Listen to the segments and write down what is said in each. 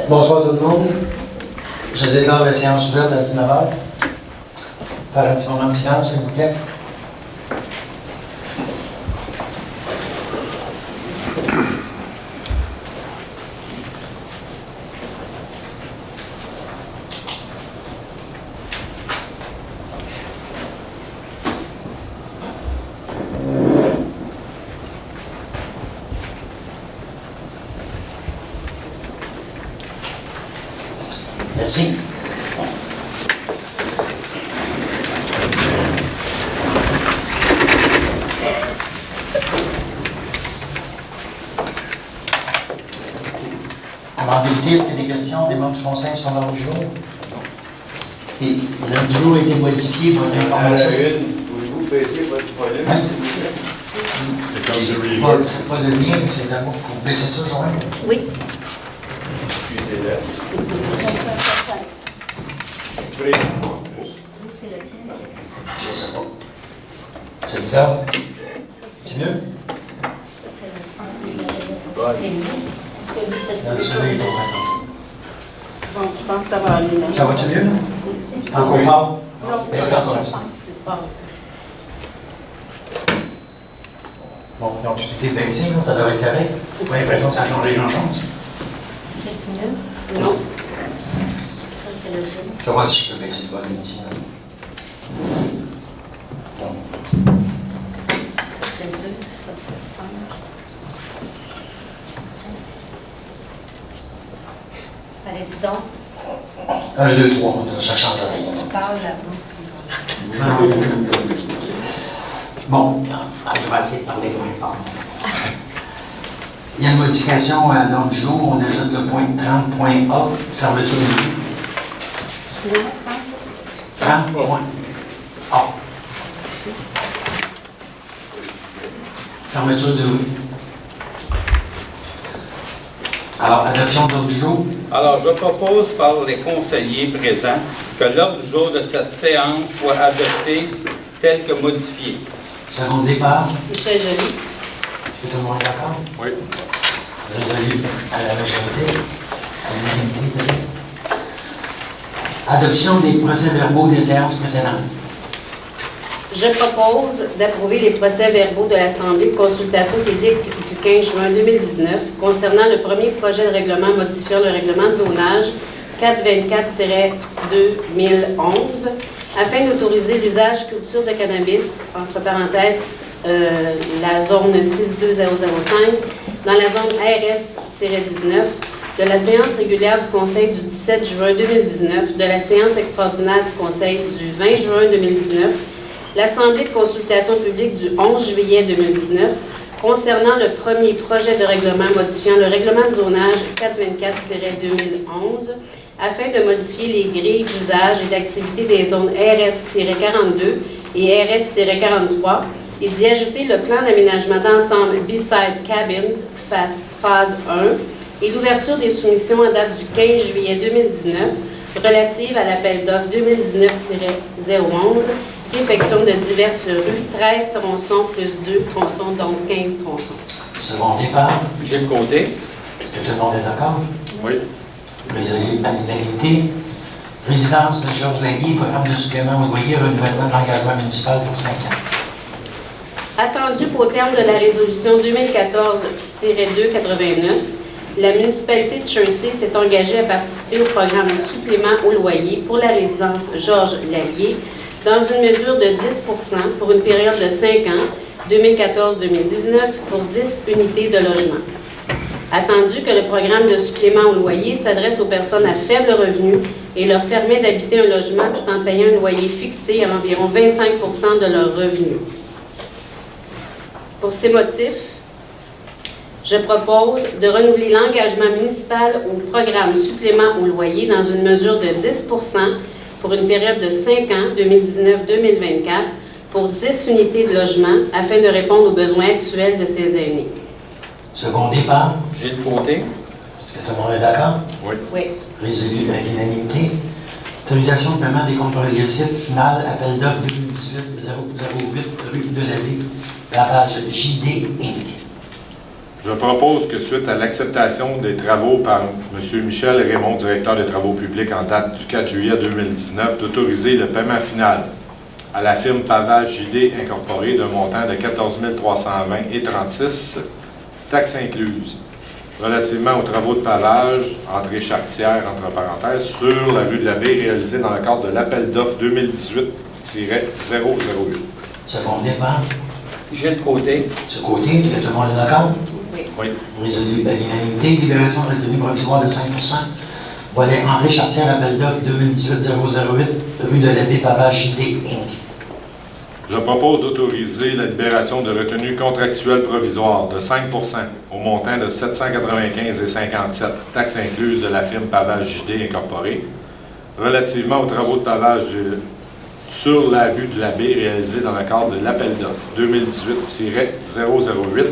Bonsoir tout le monde. Je déclare la séance ouverte à 19h. Faire un petit moment de silence, s'il vous plaît. Merci. Alors, député, est-ce qu'il y a des questions, des membres du Conseil sur l'ordre du jour? Et l'ordre du jour a été modifié pour être informatif. Pouvez-vous baisser votre volume? C'est pas le lien, c'est d'abord. Vous baissez ça, Joël? Oui. Excusez-le. C'est lequel? Je sais pas. Celui-là? C'est mieux? Ça, c'est le centre. Ouais. C'est mieux. Est-ce que Non, celui-là, il est bon. Bon, je pense que ça va aller là. Ça va-tu mieux? Encore fort? Non. Baisse encore un petit peu. Bon, ils ont tout été baissés, là, ça devrait être correct. J'ai pas l'impression que ça a changé grand-chose. C'est-tu mieux? Non. Ça, c'est le 2. Je vais voir si je peux baisser le volume ici. Là. Bon. Ça, c'est le 2. Ça, c'est le 5. 5. Allez-y donc. 1, 2, 3, ça ne change rien. Tu parles là-bas. Bon, je vais essayer de parler moins fort. Il y a une modification à l'ordre du jour. On ajoute le point 30.A, fermeture de rue. 30.A. Fermeture de rue. Alors, adoption de l'ordre du jour. Alors, je propose par les conseillers présents que l'ordre du jour de cette séance soit adopté tel que modifié. Second départ. Michel Joly. Est-ce que tout le monde est d'accord? Oui. Résolu à la majorité. À l'unanimité, c'est-à-dire. Adoption des procès-verbaux des séances précédentes. Je propose d'approuver les procès-verbaux de l'Assemblée de consultation publique du 15 juin 2019 concernant le premier projet de règlement modifiant le règlement de zonage 424-2011 afin d'autoriser l'usage culture de cannabis, entre parenthèses, la zone 62005, dans la zone RS-19, de la séance régulière du Conseil du 17 juin 2019, de la séance extraordinaire du Conseil du 20 juin 2019, l'Assemblée de consultation publique du 11 juillet 2019, concernant le premier projet de règlement modifiant le règlement de zonage 424-2011, afin de modifier les grilles d'usage et d'activité des zones RS-42 et RS-43 et d'y ajouter le plan d'aménagement d'ensemble B-Side Cabins, phase 1, et l'ouverture des soumissions en date du 15 juillet 2019 relative à l'appel d'offres 2019-011, réfection de diverses rues, 13 tronçons plus 2 tronçons, donc 15 tronçons. Second départ. Gilles Côté. Est-ce que tout le monde est d'accord? Oui. Résolu à l'unanimité. Résidence de Georges Laguier, programme de supplément au loyer, renouvellement de l'engagement municipal pour 5 ans. Attendu qu'au terme de la résolution 2014-289, la municipalité de Chertsey s'est engagée à participer au programme de supplément au loyer pour la résidence Georges Laguier dans une mesure de 10 % pour une période de 5 ans, 2014-2019, pour 10 unités de logement. Attendu que le programme de supplément au loyer s'adresse aux personnes à faible revenu et leur permet d'habiter un logement tout en payant un loyer fixé à environ 25 % de leurs revenus. Pour ces motifs, je propose de renouveler l'engagement municipal au programme supplément au loyer dans une mesure de 10 % pour une période de 5 ans, 2019-2024, pour 10 unités de logement afin de répondre aux besoins actuels de ces aînés. Second départ. Gilles Côté. Est-ce que tout le monde est d'accord? Oui. Oui. Résolu à l'unanimité. Autorisation de paiement des comptes progressifs final, appel d'offres 2018-008, rue de la Ville, lavage JD Inc. Je propose que suite à l'acceptation des travaux par M. Michel Raymond, directeur des travaux publics en date du 4 juillet 2019, d'autoriser le paiement final à la firme Pavage JD Incorporée d'un montant de 14 320,36 taxes incluses, relativement aux travaux de pavage, entrée charretière, entre parenthèses, sur la rue de la Baie réalisée dans le cadre de l'appel d'offres 2018-008. Secondé par Gilles Côté. ce côté. Est-ce que tout le monde est d'accord? Oui. Résolu à l'unanimité. Libération de retenue provisoire de 5 volet Henri Chartière, appel d'offres 2018-008, rue de la Baie Pavage JD Inc. Je propose d'autoriser la libération de retenue contractuelle provisoire de 5 au montant de 795,57 taxes incluses de la firme Pavage JD Incorporée, relativement aux travaux de pavage sur la rue de la Baie réalisés dans le cadre de l'appel d'offres 2018-008,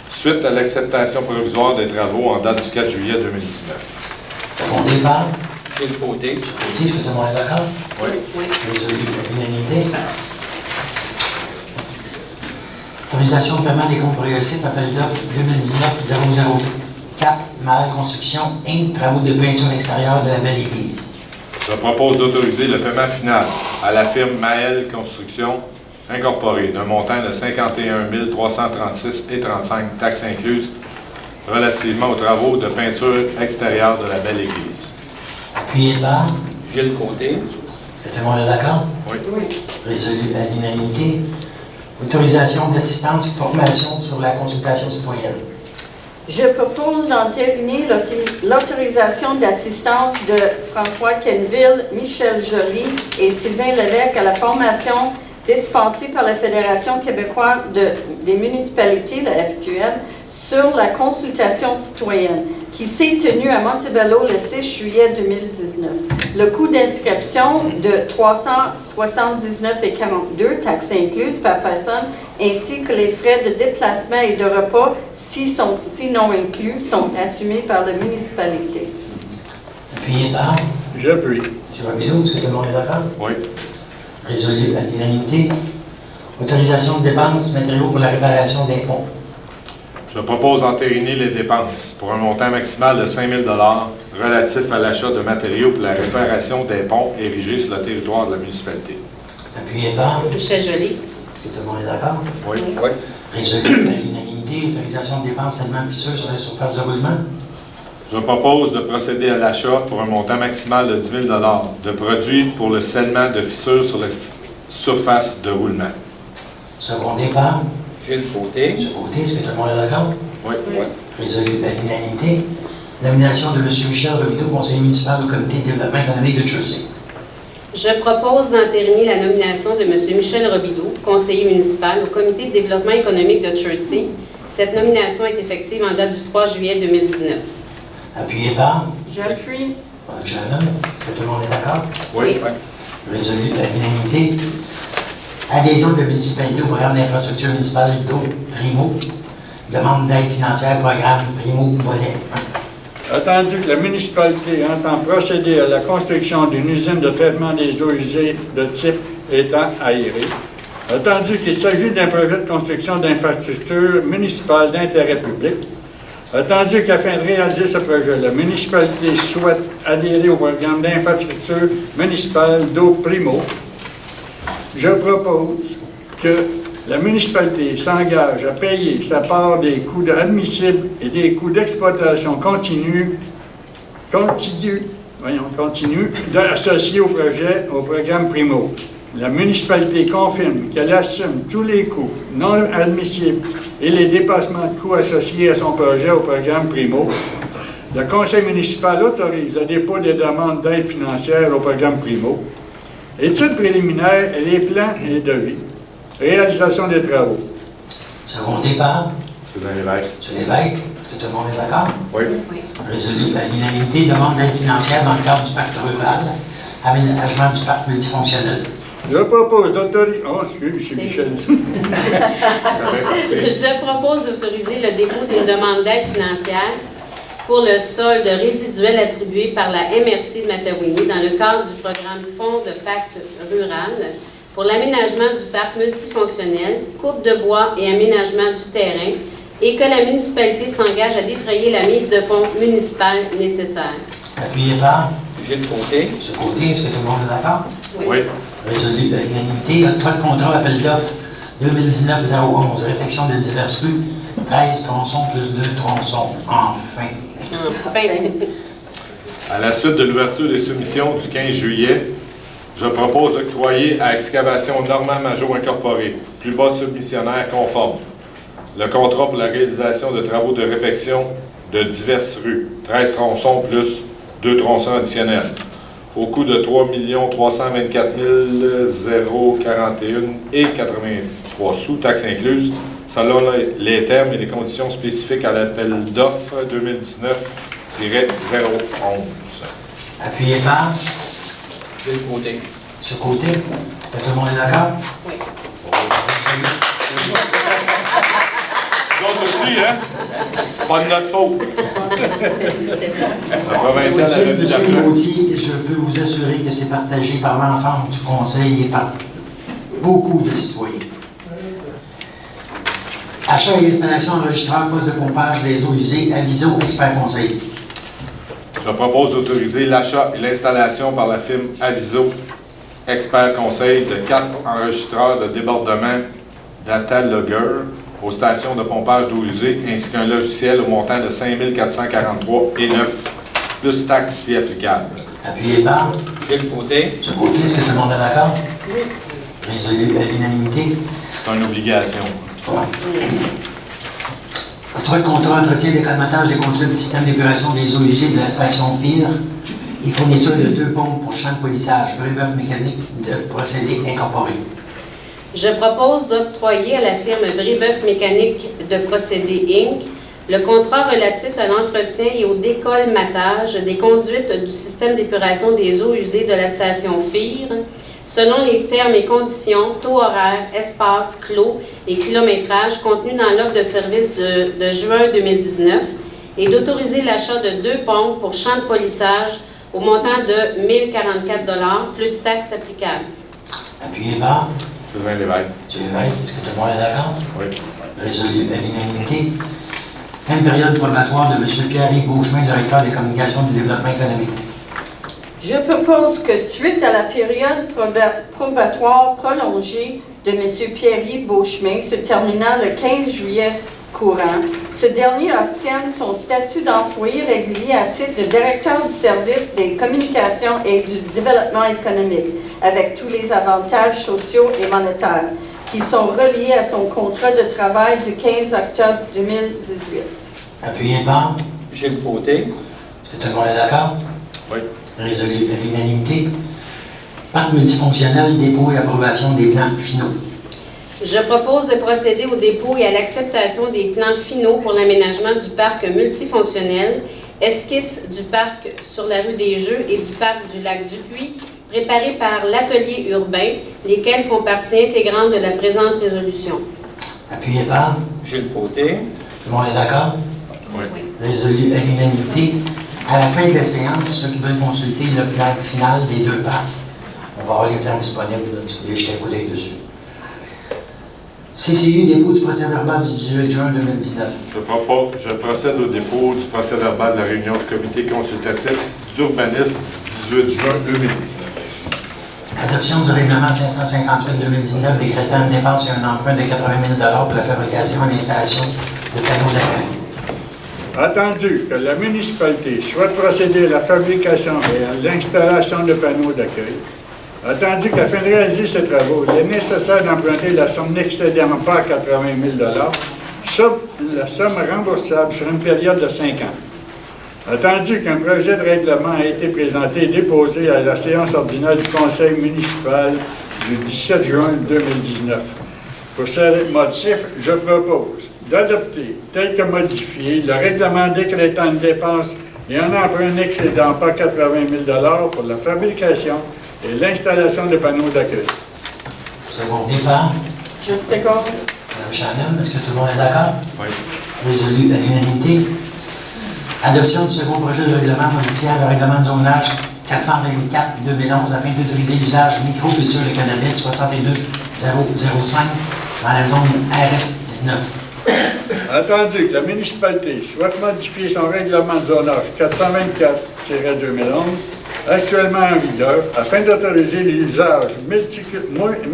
suite à l'acceptation provisoire des travaux en date du 4 juillet 2019. Secondé par Gilles Côté. ce côté. Est-ce que tout le monde est d'accord? Oui. Résolu à l'unanimité. Autorisation de paiement des comptes progressifs, appel d'offres 2019-004, Mal Construction, Inc., travaux de peinture extérieure de la Belle Église. Je propose d'autoriser le paiement final à la firme Maël Construction Incorporée d'un montant de 51 336,35 taxes incluses relativement aux travaux de peinture extérieure de la Belle Église. Appuyé par, Gilles Côté. est-ce que tout le monde est d'accord? Oui. Résolu à l'unanimité. Autorisation d'assistance formation sur la consultation citoyenne. Je propose d'entériner l'autorisation d'assistance de François Quenneville, Michel Joly et Sylvain Lévesque à la formation dispensée par la Fédération québécoise des municipalités, la FQM, sur la consultation citoyenne, qui s'est tenue à Montebello le 6 juillet 2019. Le coût d'inscription de 379,42 taxes incluses par personne, ainsi que les frais de déplacement et de repas, si non inclus, sont assumés par la municipalité. Appuyé par, J'appuie. M. Robidoux, est-ce que tout le monde est d'accord? Oui. Résolu à l'unanimité. Autorisation de dépenses matériaux pour la réparation des ponts. Je propose d'entériner les dépenses pour un montant maximal de 5 000 relatif à l'achat de matériaux pour la réparation des ponts érigés sur le territoire de la municipalité. Appuyé par, Michel Joly. est-ce que tout le monde est d'accord? Oui. Oui. Résolu à l'unanimité. Autorisation de dépenses seulement de fissures sur la surface de roulement. Je propose de procéder à l'achat pour un montant maximal de 10 000 de produits pour le scellement de fissures sur la surface de roulement. Secondé par, Gilles Côté. M. Côté, est-ce que tout le monde est d'accord? Oui. Oui. Résolu à l'unanimité. Nomination de M. Michel Robidoux, conseiller municipal au comité de développement économique de Jersey. Je propose d'entériner la nomination de M. Michel Robidoux, conseiller municipal au comité de développement économique de Jersey. Cette nomination est effective en date du 3 juillet 2019. Appuyé par, J'appuie. Mme Shannon, est-ce que tout le monde est d'accord? Oui. Résolu à l'unanimité. Adhésion de la municipalité au programme d'infrastructure municipale d'eau Primo. Demande d'aide financière, programme Primo volet 1. Attendu que la municipalité entend procéder à la construction d'une usine de traitement des eaux usées de type étang aéré. Attendu qu'il s'agit d'un projet de construction d'infrastructures municipales d'intérêt public. Attendu qu'afin de réaliser ce projet, la municipalité souhaite adhérer au programme d'infrastructure municipale d'eau Primo. Je propose que la municipalité s'engage à payer sa part des coûts admissibles et des coûts d'exploitation continue associés au programme Primo. La municipalité confirme qu'elle assume tous les coûts non admissibles et les dépassements de coûts associés à son projet au programme Primo. Le conseil municipal autorise le dépôt des demandes d'aide financière au programme Primo. Études préliminaires et les plans et devis. Réalisation des travaux. Secondé par, C'est dans les règles. M. Lévesque, est-ce que tout le monde est d'accord? Oui. Résolu à l'unanimité. Demande d'aide financière dans le cadre du pacte rural. Aménagement du parc multifonctionnel. Je propose d'autoriser... Oh, excusez, M. Michel. Je propose d'autoriser le dépôt d'une demande d'aide financière pour le solde résiduel attribué par la MRC de Matawini dans le cadre du programme Fonds de pacte rural pour l'aménagement du parc multifonctionnel, coupe de bois et aménagement du terrain, et que la municipalité s'engage à défrayer la mise de fonds municipale nécessaire. Appuyé par Gilles Côté. ce côté. Est-ce que tout le monde est d'accord? Oui. Résolu à l'unanimité. Octroi de contrat appel d'offres 2019-011. Réfection de diverses rues. 13 tronçons plus 2 tronçons. Enfin. Enfin. À la suite de l'ouverture des soumissions du 15 juillet, je propose d'octroyer à Excavation Normand Major Incorporée, plus bas submissionnaire conforme, le contrat pour la réalisation de travaux de réfection de diverses rues, 13 tronçons plus 2 tronçons additionnels, au coût de 3 324 041 et 83 sous, taxes incluses, selon les termes et les conditions spécifiques à l'appel d'offres 2019-011. Appuyé par Gilles Côté. ce côté. Est-ce que tout le monde est d'accord? Oui. Nous autres aussi, hein? C'est pas de notre faute. La provinciale a remis Monsieur la Gauthier, je peux vous assurer que c'est partagé par l'ensemble du Conseil et par beaucoup de citoyens. Achat et installation enregistreur poste de pompage des eaux usées, Aviso, expert conseil. Je propose d'autoriser l'achat et l'installation par la firme Aviso, expert conseil, de 4 enregistreurs de débordement Data Logger aux stations de pompage d'eau usée, ainsi qu'un logiciel au montant de 5 443,9 plus taxes si applicables. Appuyé par Gilles Côté. ce côté. Est-ce que tout le monde est d'accord? Oui. Résolu à l'unanimité. C'est une obligation. Octroi de contrat entretien des colmatage des conduites du système d'épuration des eaux usées de la station FIR et fourniture de 2 pompes pour champ de polissage, Brébeuf mécanique de procédés incorporés. Je propose d'octroyer à la firme Brébeuf Mécanique de Procédés Inc. le contrat relatif à l'entretien et au décolmatage des conduites du système d'épuration des eaux usées de la station FIR, selon les termes et conditions, taux horaire, espace, clos et kilométrage contenus dans l'offre de service de juin 2019 et d'autoriser l'achat de 2 pompes pour champ de polissage au montant de 1 044 plus taxes applicables. Appuyé par Sylvain Lévesque. M. Lévesque. Est-ce que tout le monde est d'accord? Oui. Résolu à l'unanimité. Fin de période probatoire de M. Pierre-Yves Beauchemin, directeur des communications du développement économique. Je propose que suite à la période probatoire prolongée de M. Pierre-Yves Beauchemin, se terminant le 15 juillet courant, ce dernier obtienne son statut d'employé régulier à titre de directeur du service des communications et du développement économique, avec tous les avantages sociaux et monétaires qui sont reliés à son contrat de travail du 15 octobre 2018. Appuyé par Gilles Côté. est-ce que tout le monde est d'accord? Oui. Résolu à l'unanimité. Parc multifonctionnel, dépôt et approbation des plans finaux. Je propose de procéder au dépôt et à l'acceptation des plans finaux pour l'aménagement du parc multifonctionnel, esquisse du parc sur la rue des Jeux et du parc du lac Dupuis, préparés par l'atelier urbain, lesquels font partie intégrante de la présente résolution. Appuyé par Gilles Côté. tout le monde est d'accord? Oui. Résolu à l'unanimité. À la fin de la séance, ceux qui veulent consulter le plan final des 2 parcs, on va avoir les plans disponibles, là, si vous voulez jeter un coup d'œil dessus. CCU, dépôt du procès-verbal du 18 juin 2019. Je procède au dépôt du procès-verbal de la réunion du comité consultatif d'urbanisme du 18 juin 2019. Adoption du règlement 558-2019 décrétant une dépense et un emprunt de 80 000 pour la fabrication et l'installation de panneaux d'accueil. Attendu que la municipalité souhaite procéder à la fabrication et à l'installation de panneaux d'accueil, attendu qu'afin de réaliser ces travaux, il est nécessaire d'emprunter la somme n'excédant pas 80 000 sauf la somme remboursable sur une période de 5 ans. Attendu qu'un projet de règlement a été présenté et déposé à la séance ordinaire du Conseil municipal du 17 juin 2019. Pour ce motif, je propose d'adopter, tel que modifié, le règlement décrétant une dépense et un emprunt n'excédant pas 80 000 pour la fabrication et l'installation de panneaux d'accueil. Second départ. Je seconde. Mme Chanel, est-ce que tout le monde est d'accord? Oui. Résolu à l'unanimité. Adoption du second projet de règlement modifiant le règlement de zonage 424-2011 afin d'autoriser l'usage microculture de cannabis 62005 dans la zone RS 19. Attendu que la municipalité souhaite modifier son règlement de zonage 424-2011, actuellement en vigueur, afin d'autoriser l'usage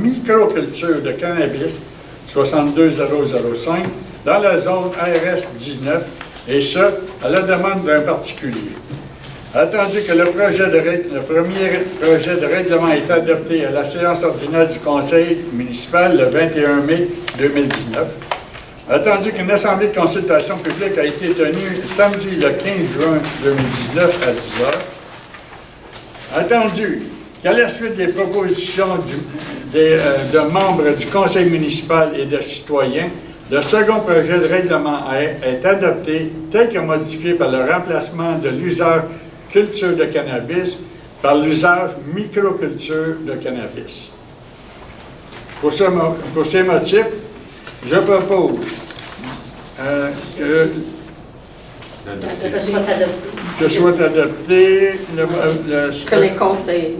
microculture de cannabis 62005 dans la zone RS 19, et ce, à la demande d'un particulier. Attendu que le premier projet de règlement est adopté à la séance ordinaire du Conseil municipal le 21 mai 2019, attendu qu'une assemblée de consultation publique a été tenue samedi le 15 juin 2019 à 10 h, attendu qu'à la suite des propositions de membres du Conseil municipal et de citoyens, le second projet de règlement est adopté tel que modifié par le remplacement de l'usage culture de cannabis par l'usage microculture de cannabis. Pour ces motifs, je propose que soit adopté Que les conseils.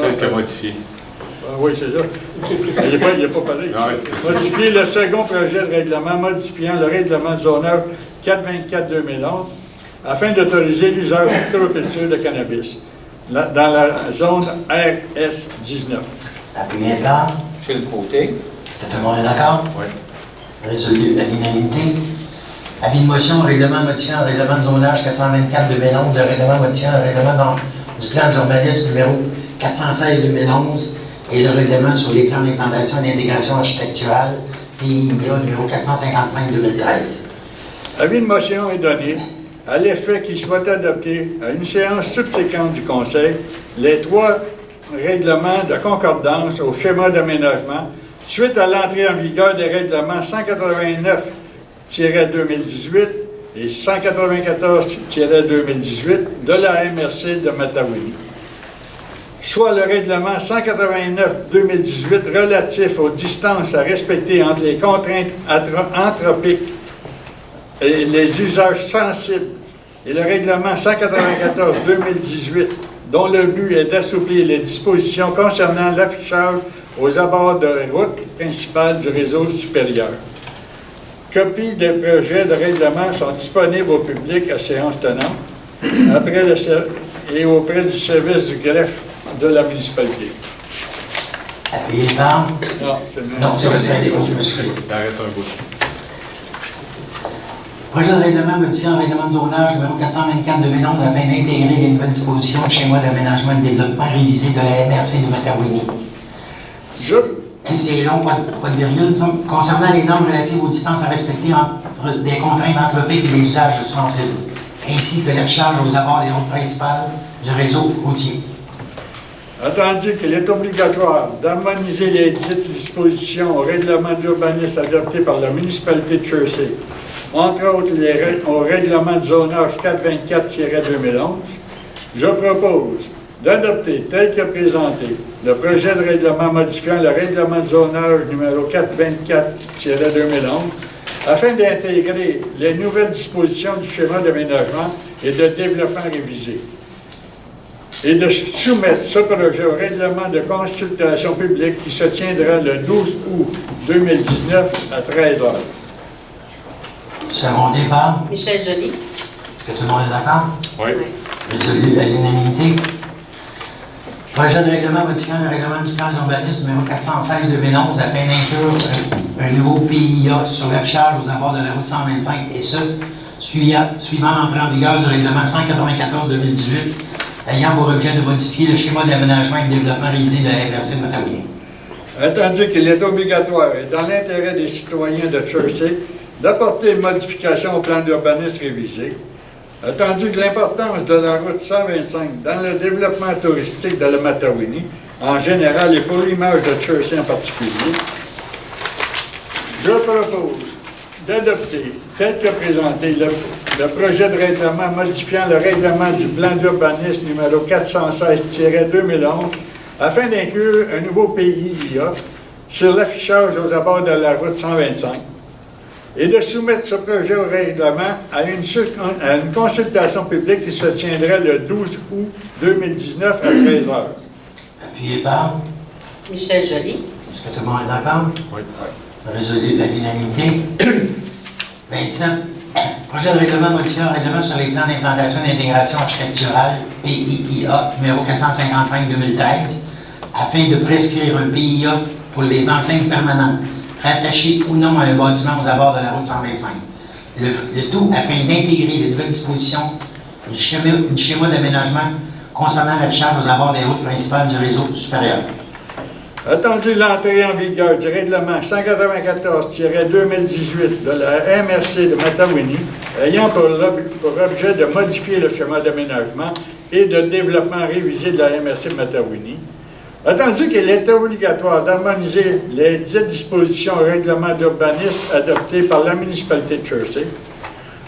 Tel que modifié. Oui, c'est ça. Il n'est pas parlé. Modifier le second projet de règlement modifiant le règlement de zonage 424-2011 afin d'autoriser l'usage microculture de cannabis dans la zone RS 19. Appuyez par. Michel Côté. Est-ce que tout le monde est d'accord? Oui. Résolu à l'unanimité. Avis de motion, règlement modifiant le règlement de zonage 424-2011, le règlement modifiant le règlement du plan d'urbanisme numéro 416-2011 et le règlement sur les plans d'implantation et d'intégration architecturale PIA numéro 455-2013. Avis de motion est donné à l'effet qu'il soit adopté à une séance subséquente du Conseil les trois règlements de concordance au schéma d'aménagement suite à l'entrée en vigueur des règlements 189-2018 et 194-2018 de la MRC de Matawini, soit le règlement 189-2018 relatif aux distances à respecter entre les contraintes anthropiques et les usages sensibles, et le règlement 194-2018, dont le but est d'assouplir les dispositions concernant l'affichage aux abords de routes principales du réseau supérieur. Copies des projets de règlement sont disponibles au public à séance tenante et auprès du service du greffe de la municipalité. Appuyez par. Non, c'est resté un dépôt, je me suis. Il en reste un bout. Projet de règlement modifiant le règlement de zonage numéro 424-2011 afin d'intégrer les nouvelles dispositions du schéma d'aménagement et de développement révisé de la MRC de Matawini. C'est long, pas de virgule. Concernant les normes relatives aux distances à respecter entre des contraintes anthropiques et des usages sensibles, ainsi que l'affichage aux abords des routes principales du réseau routier. Attendu qu'il est obligatoire d'harmoniser les dites dispositions au règlement d'urbanisme adopté par la municipalité de Chersey, entre autres au règlement de zonage 424-2011, je propose d'adopter tel que présenté le projet de règlement modifiant le règlement de zonage numéro 424-2011 afin d'intégrer les nouvelles dispositions du schéma d'aménagement et de développement révisé et de soumettre ce projet au règlement de consultation publique qui se tiendra le 12 août 2019 à 13 h. Secondé par. Michel Joly. Est-ce que tout le monde est d'accord? Oui. Résolu à l'unanimité. Projet de règlement modifiant le règlement du plan d'urbanisme numéro 416-2011 afin d'inclure un nouveau PIA sur l'affichage aux abords de la route 125 et ce, suivant l'entrée en vigueur du règlement 194-2018 ayant pour objet de modifier le schéma d'aménagement et de développement révisé de la MRC de Matawini. Attendu qu'il est obligatoire et dans l'intérêt des citoyens de Chersey d'apporter une modification au plan d'urbanisme révisé, attendu que l'importance de la route 125 dans le développement touristique de la Matawini, en général et pour l'image de Chersey en particulier, je propose d'adopter, tel que présenté, le projet de règlement modifiant le règlement du plan d'urbanisme numéro 416-2011 afin d'inclure un nouveau PIA sur l'affichage aux abords de la route 125 et de soumettre ce projet au règlement à une consultation publique qui se tiendra le 12 août 2019 à 13 h. Appuyé par. Michel Joly. Est-ce que tout le monde est d'accord? Oui. Résolu à l'unanimité. 27. Projet de règlement modifiant un règlement sur les plans d'implantation et d'intégration architecturale, PIIA, numéro 455-2013, afin de prescrire un PIA pour les enseignes permanentes, rattachées ou non à un bâtiment aux abords de la route 125. Le tout afin d'intégrer les nouvelles dispositions du schéma d'aménagement concernant l'affichage aux abords des routes principales du réseau supérieur. Attendu l'entrée en vigueur du règlement 194-2018 de la MRC de Matawini, ayant pour objet de modifier le schéma d'aménagement et de développement révisé de la MRC de Matawini, attendu qu'il était obligatoire d'harmoniser les 10 dispositions au règlement d'urbanisme adoptées par la municipalité de Chertsey,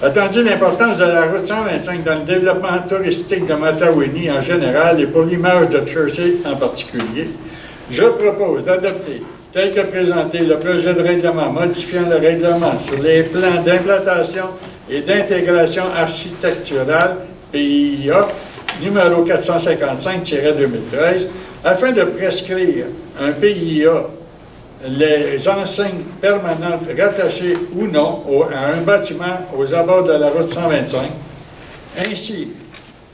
attendu l'importance de la route 125 dans le développement touristique de Matawini en général et pour l'image de Chertsey en particulier, je propose d'adopter, tel que présenté, le projet de règlement modifiant le règlement sur les plans d'implantation et d'intégration architecturale, PIA, numéro 455-2013, afin de prescrire un PIA, les enseignes permanentes rattachées ou non à un bâtiment aux abords de la route 125, ainsi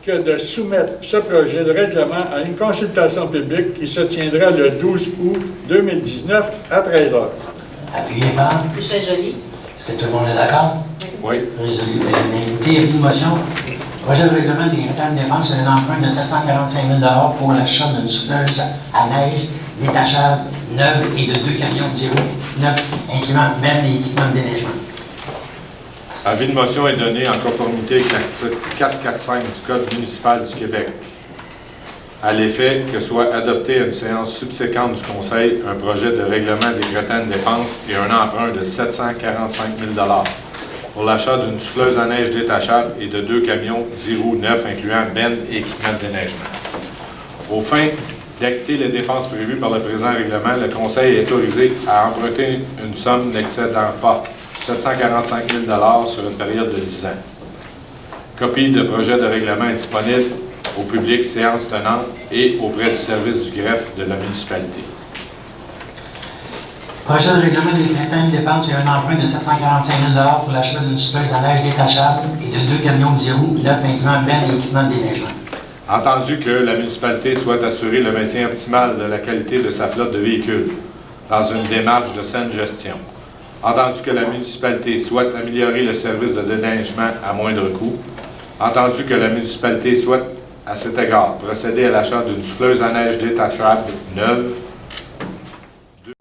que de soumettre ce projet de règlement à une consultation publique qui se tiendra le 12 août 2019 à 13h. Appuyé par. Michel Joly. Est-ce que tout le monde est d'accord? Oui. Résolu. L'unanimité. Il y a une motion. Projet de règlement des critères de dépenses sur un emprunt de 745 000 $ pour l'achat d'une souffleuse à neige détachable neuve et de 2 camions de 09 incluant bennes et équipements de déneigement. Avis de motion est donné en conformité avec l'article 445 du Code municipal du Québec. À l'effet que soit adopté à une séance subséquente du Conseil un projet de règlement des critères de dépenses et un emprunt de 745 000 $ pour l'achat d'une souffleuse à neige détachable et de 2 camions 09 incluant bennes et équipements de déneigement. Aux fins d'acquitter les dépenses prévues par le présent règlement, le Conseil est autorisé à emprunter une somme n'excédant pas 745 000 $ sur une période de 10 ans. Copie de projet de règlement est disponible au public séance tenante et auprès du service du greffe de la municipalité. Projet de règlement des critères de dépenses et un emprunt de 745 000 $ pour l'achat d'une souffleuse à neige détachable et de 2 camions de 09 incluant bennes et équipements de déneigement. Entendu que la municipalité souhaite assurer le maintien optimal de la qualité de sa flotte de véhicules dans une démarche de saine gestion. Entendu que la municipalité souhaite améliorer le service de déneigement à moindre coût. Entendu que la municipalité souhaite, à cet égard, procéder à l'achat d'une souffleuse à neige détachable neuve,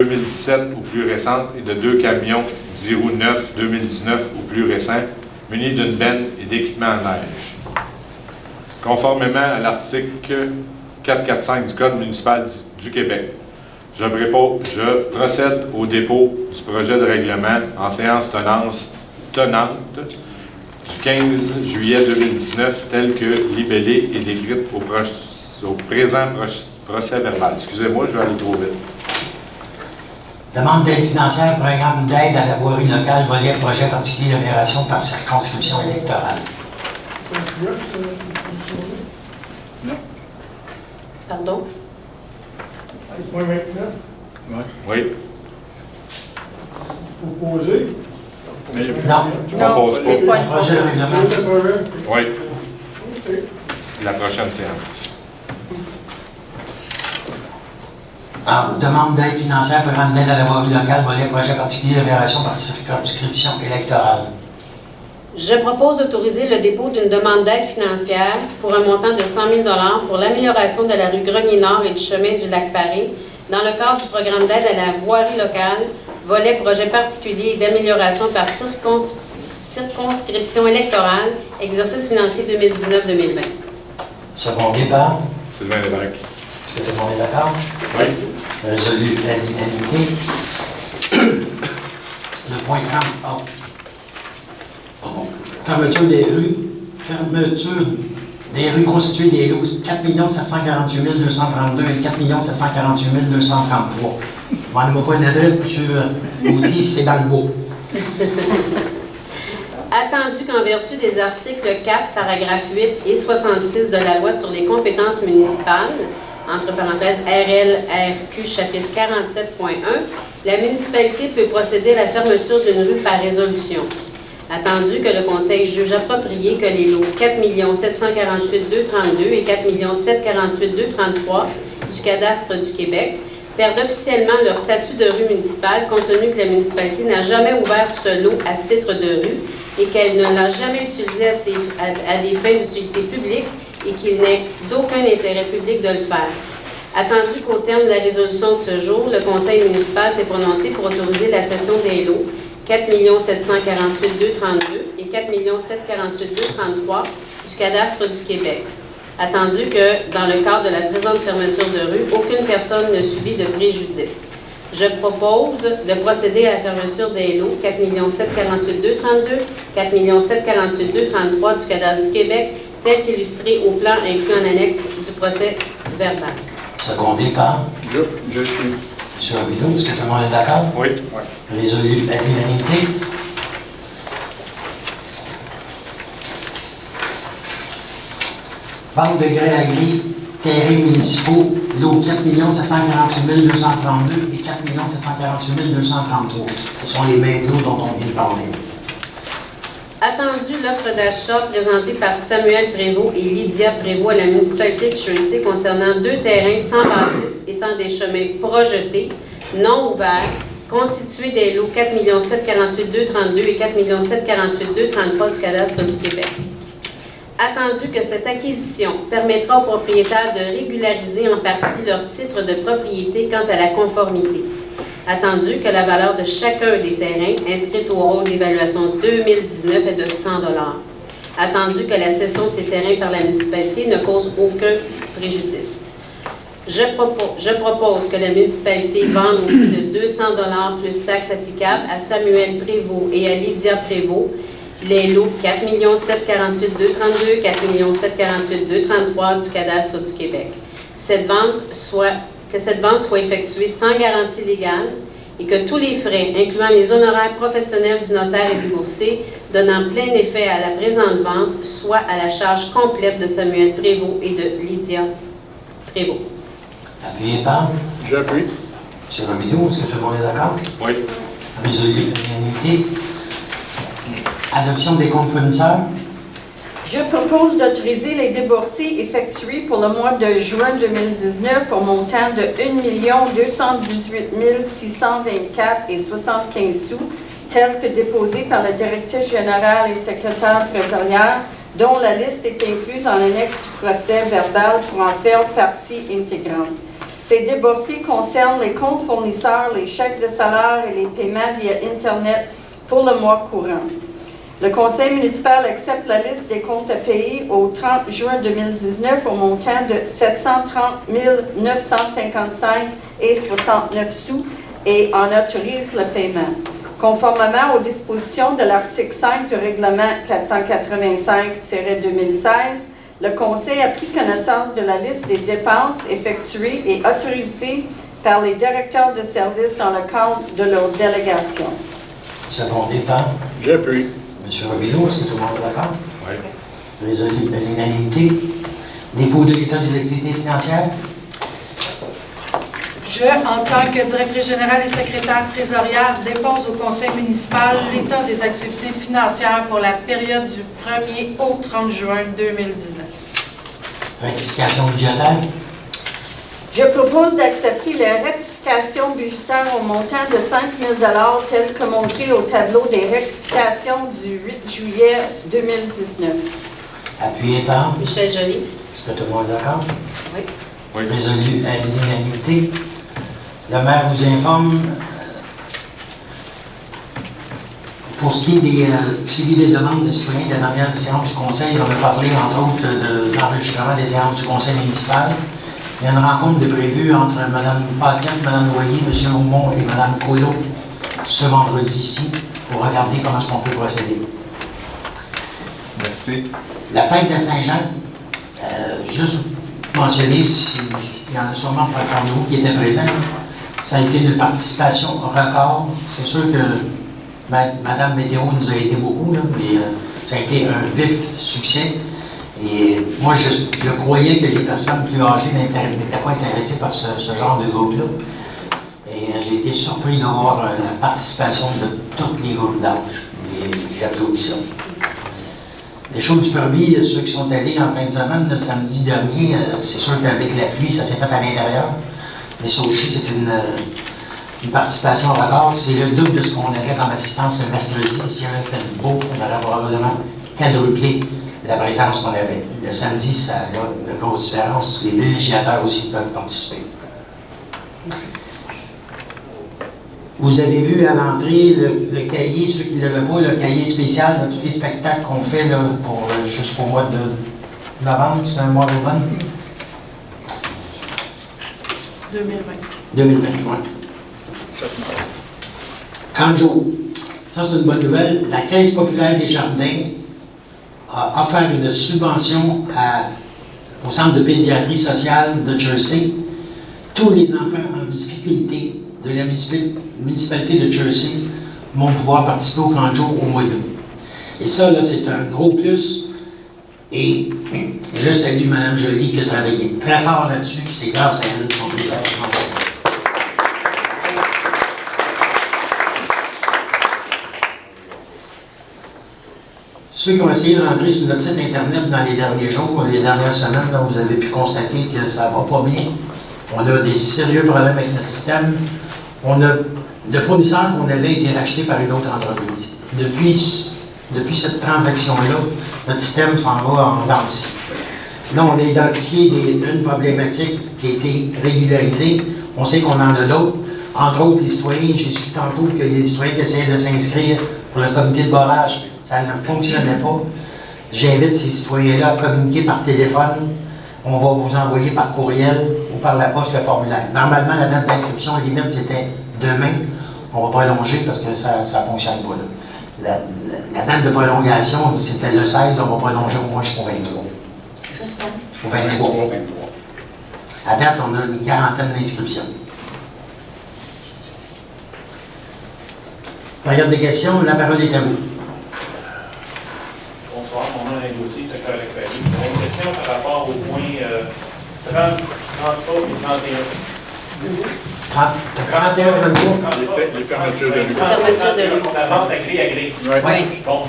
2017 ou plus récente, et de 2 camions 09 2019 ou plus récents, munis d'une benne et d'équipements à neige. Conformément à l'article 445 du Code municipal du Québec, je procède au dépôt du projet de règlement en séance tenante du 15 juillet 2019, tel que libellé et décrite au présent procès verbal. Excusez-moi, je vais aller trop vite. Demande d'aide financière, programme d'aide à la voirie locale, volet projet particulier d'amélioration par circonscription électorale. Pardon? Oui. Oui. Opposé? Non. On pose c'est pas. pas Le projet de règlement. Oui. La prochaine séance. Alors, demande d'aide financière, programme d'aide à la voirie locale, volet projet particulier d'amélioration par circonscription électorale. Je propose d'autoriser le dépôt d'une demande d'aide financière pour un montant de 100 000 $ pour l'amélioration de la rue Grenier-Nord et du chemin du Lac-Paré dans le cadre du programme d'aide à la voirie locale, volet projet particulier d'amélioration par circonscription électorale, exercice financier 2019-2020. Secondé par. Sylvain Lévesque. Est-ce que tout le monde est d'accord? Oui. Résolu à l'unanimité. Le point 30A. Fermeture des rues constituées des lots 4 748 232 et 4 748 233. Demandez-moi pas une adresse, M. Gauthier, c'est dans le beau. Attendu qu'en vertu des articles 4, paragraphes 8 et 66 de la loi sur les compétences municipales, entre parenthèses RLRQ chapitre 47.1, la municipalité peut procéder à la fermeture d'une rue par résolution. Attendu que le Conseil juge approprié que les lots 4 748 232 et 4 748 233 du cadastre du Québec perdent officiellement leur statut de rue municipale compte tenu que la municipalité n'a jamais ouvert ce lot à titre de rue et qu'elle ne l'a jamais utilisé à des fins d'utilité publique et qu'il n'est d'aucun intérêt public de le faire. Attendu qu'au terme de la résolution de ce jour, le Conseil municipal s'est prononcé pour autoriser la cession des lots 4 748 232 et 4 748 233 du cadastre du Québec. Attendu que, dans le cadre de la présente fermeture de rue, aucune personne ne subit de préjudice. Je propose de procéder à la fermeture des lots 4 748 232, 4 748 233 du cadastre du Québec, tel qu'illustré au plan inclus en annexe du procès verbal. Secondé par Je suis. M. Robidoux. Est-ce que tout le monde est d'accord? Oui. Résolu à l'unanimité. Vente de gré à gré, terrains municipaux, lot 4 748 232 et 4 748 233. Ce sont les mêmes lots dont on vient de parler. Attendu l'offre d'achat présentée par Samuel Prévost et Lydia Prévost à la municipalité de Chelsea concernant 2 terrains sans bâtisse étant des chemins projetés, non ouverts, constitués des lots 4 748 232 et 4 748 233 du cadastre du Québec. Attendu que cette acquisition permettra aux propriétaires de régulariser en partie leur titre de propriété quant à la conformité. Attendu que la valeur de chacun des terrains inscrite au rôle d'évaluation 2019 est de 100 $. Attendu que la cession de ces terrains par la municipalité ne cause aucun préjudice. Je propose que la municipalité vende au prix de 200 $ plus taxes applicables à Samuel Prévost et à Lydia Prévost les lots 4 748 232, 4 748 233 du cadastre du Québec. Que cette vente soit effectuée sans garantie légale et que tous les frais, incluant les honoraires professionnels du notaire et déboursés, donnant plein effet à la présente vente, soient à la charge complète de Samuel Prévost et de Lydia Prévost. Appuyé par J'appuie. M. Robidoux. Est-ce que tout le monde est d'accord? Oui. Résolu à l'unanimité. Adoption des comptes fournisseurs. Je propose d'autoriser les déboursés effectués pour le mois de juin 2019 au montant de 1 218 624 et 75 sous, tel que déposé par la directrice générale et secrétaire trésorière, dont la liste est incluse en annexe du procès verbal pour en faire partie intégrante. Ces déboursés concernent les comptes fournisseurs, les chèques de salaire et les paiements via Internet pour le mois courant. Le Conseil municipal accepte la liste des comptes à payer au 30 juin 2019 au montant de 730 955 et 69 sous et en autorise le paiement. Conformément aux dispositions de l'article 5 du règlement 485-2016, le Conseil a pris connaissance de la liste des dépenses effectuées et autorisées par les directeurs de services dans le cadre de leur délégation. Secondé par J'appuie. M. Robidoux. Est-ce que tout le monde est d'accord? Oui. Résolu à l'unanimité. Dépôt de l'état des activités financières. Je, en tant que directrice générale et secrétaire trésorière, dépose au Conseil municipal l'état des activités financières pour la période du 1er au 30 juin 2019. Rectification budgétaire. Je propose d'accepter la rectification budgétaire au montant de 5 000 $ tel que montré au tableau des rectifications du 8 juillet 2019. Appuyé par. Michel Joly. Est-ce que tout le monde est d'accord? Oui. Oui. Résolu à l'unanimité. Le maire vous informe, pour ce qui est des suivis des demandes des citoyens de la dernière séance du Conseil, on a parlé entre autres de l'enregistrement des séances du Conseil municipal. Il y a une rencontre de prévue entre Mme Paquette, Mme Loyer, M. Aumont et Mme Collot ce vendredi-ci pour regarder comment est-ce qu'on peut procéder. Merci. La fête de Saint-Jean, juste mentionner, il y en a sûrement parmi vous qui étaient présents, ça a été une participation record. C'est sûr que Mme Météo nous a aidé beaucoup, là, mais ça a été un vif succès. Et moi, je croyais que les personnes plus âgées n'étaient pas intéressées par ce genre de groupe-là. Et j'ai été surpris de voir la participation de tous les groupes d'âge. Et j'applaudis ça. Les shows du Parvis, ceux qui sont allés en fin de semaine, le samedi dernier, c'est sûr qu'avec la pluie, ça s'est fait à l'intérieur. Mais ça aussi, c'est une participation record. C'est le double de ce qu'on avait comme assistance le mercredi. Si on avait fait beau, on aurait probablement quadruplé la présence qu'on avait. Le samedi, ça a une grosse différence. Les villégiateurs aussi peuvent participer. Vous avez vu à l'entrée le cahier, ceux qui ne l'avaient pas, le cahier spécial de tous les spectacles qu'on fait là, pour jusqu'au mois de novembre, c'est un mois de bonne? 2020. 2020, oui. 30 jours. Ça, c'est une bonne nouvelle. La Caisse populaire des jardins a offert une subvention au Centre de pédiatrie sociale de Jersey. Tous les enfants en difficulté de la municipalité de Jersey vont pouvoir participer au 30 jours au mois d'août. Et ça, là, c'est un gros plus. Et je salue Mme Joly qui a travaillé très fort là-dessus. C'est grâce à elle qu'ils sont plus subventions. Ceux qui ont essayé de rentrer sur notre site Internet dans les derniers jours, les dernières semaines, là, vous avez pu constater que ça ne va pas bien. On a des sérieux problèmes avec notre système. On a de fournisseurs qu'on avait été rachetés par une autre entreprise. Depuis cette transaction-là, notre système s'en va en dents de scie. Là, on a identifié une problématique qui a été régularisée. On sait qu'on en a d'autres. Entre autres, les citoyens, j'ai su tantôt qu'il y a des citoyens qui essayaient de s'inscrire pour le comité de barrage. Ça ne fonctionnait pas. J'invite ces citoyens-là à communiquer par téléphone. On va vous envoyer par courriel ou par la poste le formulaire. Normalement, la date d'inscription limite, c'était demain. On va prolonger parce que ça ne fonctionne pas. Là. La date de prolongation, c'était le 16, on va prolonger au moins jusqu'au 23. Jusqu'au 23. À date, on a une quarantaine d'inscriptions. Période des questions, la parole est à vous. Bonsoir, mon nom est Alain Gauthier, secteur électronique. J'ai une question par rapport au point 30, 33 et 31. 31, 23. Les fermetures de rue. Fermeture de rue. La vente à gré à gré. Oui. Bon,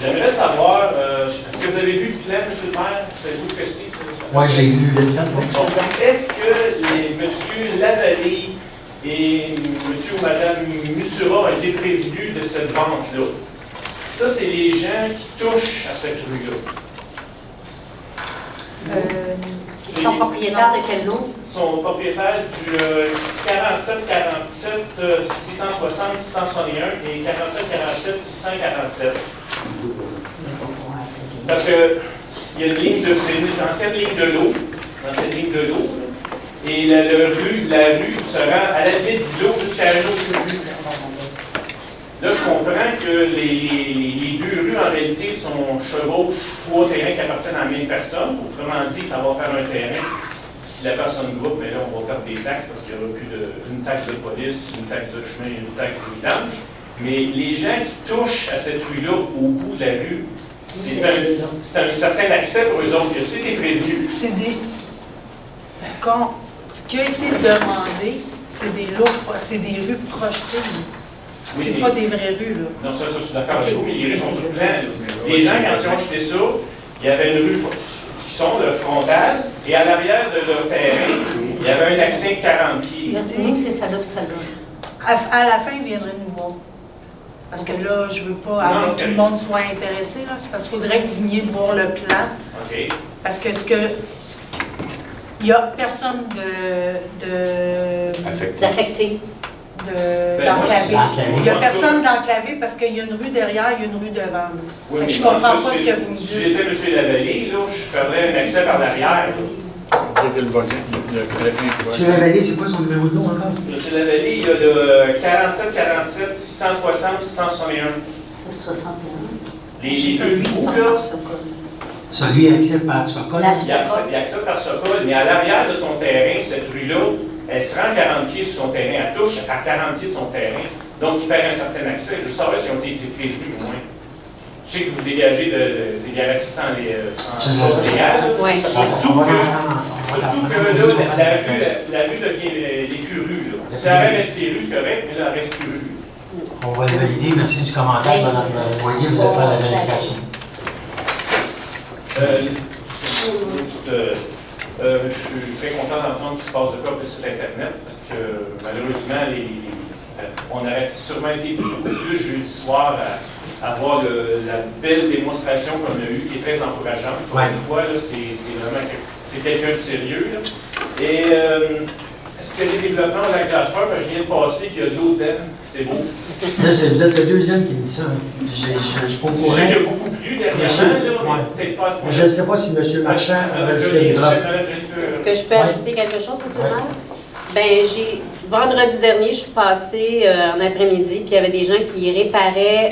j'aimerais savoir, est-ce que vous avez vu le plan, M. le maire? Savez-vous ce que c'est? Oui, j'ai vu vite fait. Oui. Bon, donc, est-ce que M. Lavallée et M. ou Mme Mussura ont été prévenus de cette vente-là? Ça, c'est les gens qui touchent à cette rue-là. Ils sont propriétaires de quel lot? Ils sont propriétaires du 47, 47, 660, 661 et 47, 47, 647. Parce que il y a une ligne de, c'est une ancienne ligne de l'eau, et la rue se rend à la limite de l'eau jusqu'à une autre rue. Là, je comprends que les deux rues, en réalité, chevauchent trois terrains qui appartiennent à la même personne. Autrement dit, ça va faire un terrain. Si la personne groupe, mais là, on va perdre des taxes parce qu'il n'y aura plus une taxe de police, une taxe de chemin et une taxe de vidange. Mais les gens qui touchent à cette rue-là, au bout de la rue, c'est un certain accès pour eux autres. Tu sais, t'es prévenu. Ce qui a été demandé, c'est des lots, c'est des rues projetées. Oui, C'est pas des vraies rues, là. Non, ça, je suis d'accord avec vous, mais les rues sont sur le plan. Les gens, quand ils ont acheté ça, il y avait une rue qui sont le frontal, et à l'arrière de leur terrain, il y avait un accès de 40 pieds. Nous, c'est ça là que ça donne. À la fin, ils viendraient nous voir. Parce que là, je veux pas que tout le monde soit intéressé, là. C'est parce qu'il faudrait que vous veniez voir le plan. OK. Parce que il n'y a personne D'affecter. d'enclavé. Il n'y a personne d'enclavé parce qu'il y a une rue derrière, il y a une rue devant. Oui, Fait que je comprends pas ce que vous me Si dites. j'étais M. Lavallée, là, je ferais un accès par l'arrière. C'est le voisin, M. Lavallée, c'est quoi son numéro de nom encore? M. Lavallée, il y a de 47, 47, 660, 661. 661. Les deux trous, là, Celui accès par Socol. il accède par Socol, mais à l'arrière de son terrain, cette rue-là, elle se rend 40 pieds sur son terrain, elle touche à 40 pieds de son terrain, donc il perd un certain accès. Je veux savoir si on a été prévenus au moins. Je sais que vous dégagez ces garanties sans chose légale. Oui. Surtout que là, la rue devient des plus rues. Si elle reste rue, c'est correct, mais là, elle reste plus rue. On va le valider. Merci du commentaire, Mme Boyer. Vous allez faire la vérification. Je suis très content d'entendre qu'il se passe de quoi sur Internet parce que malheureusement, on aurait sûrement été beaucoup plus jeudi soir à voir la belle démonstration qu'on a eue, qui est très encourageante. Pour une fois, c'est quelqu'un de sérieux. Là. Et est-ce qu'il y a des développements dans la classe 1? Je viens de passer qu'il y a de l'eau dedans. C'est beau. Là, vous êtes le deuxième qui me dit ça. Je ne suis pas au Je courant. sais qu'il y a beaucoup plu dernièrement. Peut-être pas à ce point-là. Je ne sais pas si M. Marchand a rajouté une drop. Est-ce que je peux ajouter quelque chose, M. le maire? Bien, vendredi dernier, je suis passée en après-midi, puis il y avait des gens qui réparaient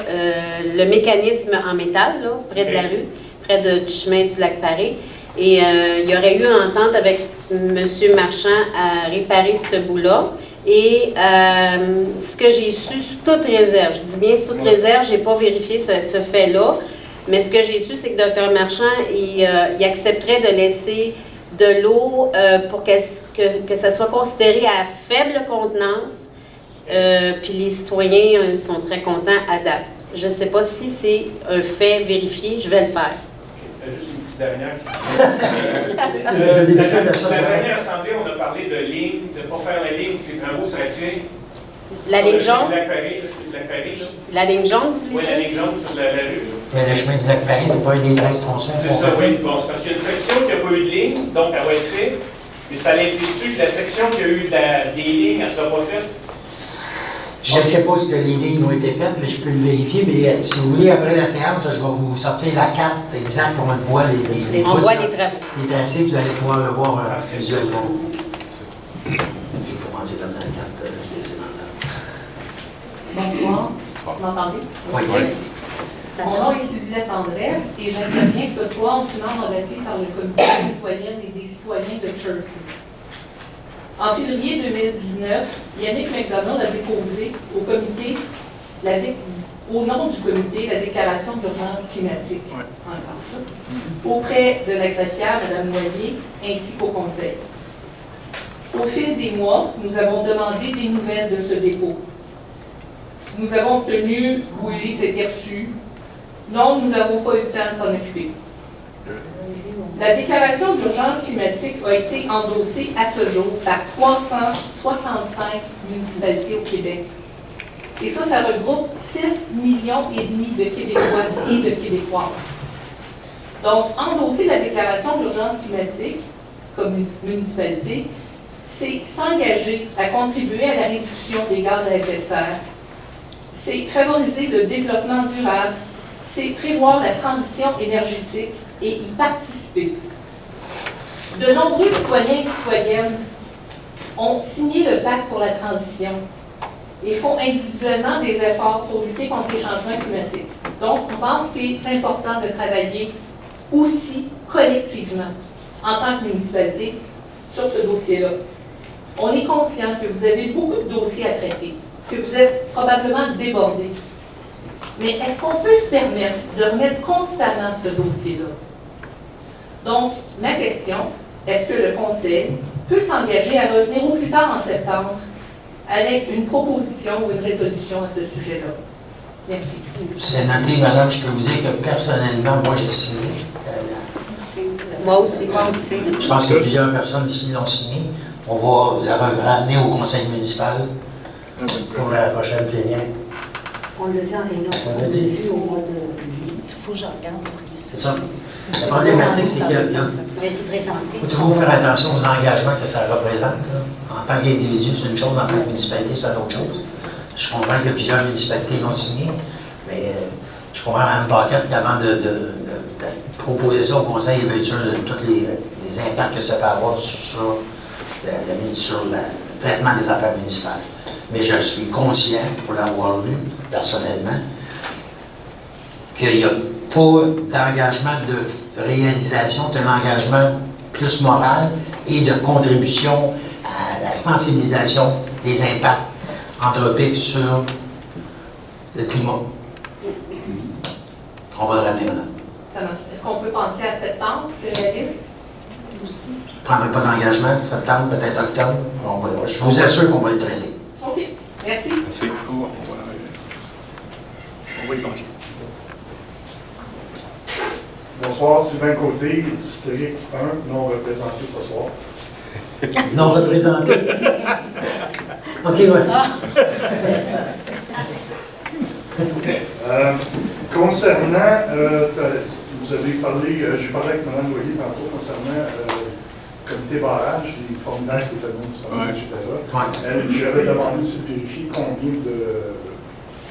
le mécanisme en métal, là, près de la rue, près du chemin du Lac-Paré. Et il y aurait eu une entente avec M. Marchand à réparer ce bout-là. Et ce que j'ai su, sous toute réserve, je dis bien sous toute réserve, je n'ai pas vérifié ce fait-là, mais ce que j'ai su, c'est que Dr. Marchand, il accepterait de laisser de l'eau pour que ça soit considéré à faible contenance, puis les citoyens sont très contents à date. Je ne sais pas si c'est un fait vérifié, je vais le faire. Juste une petite dernière. La dernière assemblée, on a parlé de ligne, de ne pas faire la ligne, que les travaux seraient faits. La ligne jaune? La ligne jaune? Oui, la ligne jaune sur la rue. Mais le chemin du Lac-Paré, c'est pas un des 13 tronçons. C'est ça, oui. Bon, c'est parce qu'il y a une section qui n'a pas eu de ligne, donc elle va être faite. Et ça l'implique-tu que la section qui a eu des lignes, elle ne sera pas faite? Je ne sais pas si les lignes ont été faites, mais je peux le vérifier. Mais si vous voulez, après la séance, je vais vous sortir la carte exacte, on voit les on voit les travaux. Les tracés, vous allez pouvoir le voir visuellement. Je vais commencer comme dans la carte des séances. Bonsoir. Vous m'entendez? Oui. Mon nom est Sylvie Tendresse et j'interviens ce soir du membre mandaté par le comité des citoyennes et des citoyens de Chelsea. En février 2019, Yannick McDonald a déposé au nom du comité la déclaration d'urgence climatique auprès de la greffière, Mme Noyer, ainsi qu'au conseil. Au fil des mois, nous avons demandé des nouvelles de ce dépôt. Nous avons obtenu, oui, c'était reçu. Non, nous n'avons pas eu le temps de s'en occuper. La déclaration d'urgence climatique a été endossée à ce jour par 365 municipalités au Québec. Et ça regroupe 6,5 millions de Québécois et de Québécoises. Donc, endosser la déclaration d'urgence climatique comme municipalité, c'est s'engager à contribuer à la réduction des gaz à effet de serre, c'est favoriser le développement durable, c'est prévoir la transition énergétique et y participer. De nombreux citoyens et citoyennes ont signé le pacte pour la transition et font individuellement des efforts pour lutter contre les changements climatiques. Donc, on pense qu'il est important de travailler aussi collectivement, en tant que municipalité, sur ce dossier-là. On est conscient que vous avez beaucoup de dossiers à traiter, que vous êtes probablement débordés. Mais est-ce qu'on peut se permettre de remettre constamment ce dossier-là? Donc, ma question, est-ce que le Conseil peut s'engager à revenir au plus tard en septembre avec une proposition ou une résolution à ce sujet-là? Merci. C'est noté, madame, je peux vous dire que personnellement, moi, j'ai signé. Moi aussi. Je pense que plusieurs personnes ici l'ont signé. On va la ramener au conseil municipal pour la prochaine plénière. On l'a vu en réunion. On l'a dit. Vu au mois de... Il faut que je regarde. C'est ça. La problématique, c'est qu'il faut toujours faire attention aux engagements que ça représente. Là. En tant qu'individu, c'est une chose, en tant que municipalité, c'est une autre chose. Je comprends que plusieurs municipalités l'ont signé, mais je comprends Mme Paquette qu'avant de proposer ça au conseil, il veut être sûr de tous les impacts que ça peut avoir sur le traitement des affaires municipales. Mais je suis conscient, pour l'avoir lu personnellement, qu'il n'y a pas d'engagement de réalisation, c'est un engagement plus moral et de contribution à la sensibilisation des impacts anthropiques sur le climat. On va le ramener, madame. Ça marche. Est-ce qu'on peut penser à septembre, c'est réaliste? Je ne prendrai pas d'engagement, septembre, peut-être octobre. Je vous assure qu'on va le traiter. OK. Merci. Merci. Bonsoir, Sylvain Côté, district 1, non représenté ce soir. Non représenté. OK, ouais. Concernant, vous avez parlé, j'ai parlé avec Mme Loyer tantôt concernant le comité barrage, les formulaires qui étaient non disponibles, etc. J'avais demandé aussi de vérifier combien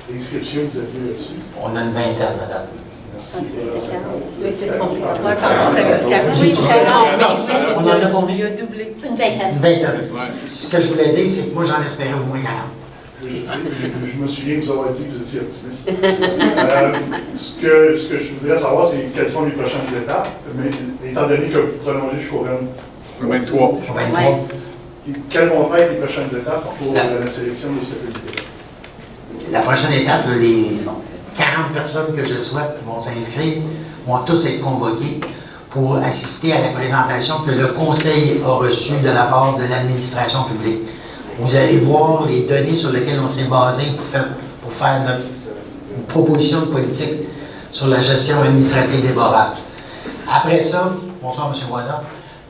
d'inscriptions vous aviez reçues. On a une vingtaine, madame. Merci. Oui, c'est compris. On en a combien? Il a doublé. Une vingtaine. Une vingtaine. Ce que je voulais dire, c'est que moi, j'en espérais au moins 40. Je me souviens de vous avoir dit que vous étiez optimiste. Ce que je voudrais savoir, c'est quelles sont les prochaines étapes, mais étant donné que vous prolongez jusqu'au 23. Quelles vont être les prochaines étapes pour la sélection de ce comité? La prochaine étape, les 40 personnes que je souhaite qui vont s'inscrire vont tous être convoquées pour assister à la présentation que le Conseil a reçue de la part de l'administration publique. Vous allez voir les données sur lesquelles on s'est basé pour faire notre proposition de politique sur la gestion administrative des barrages. Après ça, bonsoir M. Voisin,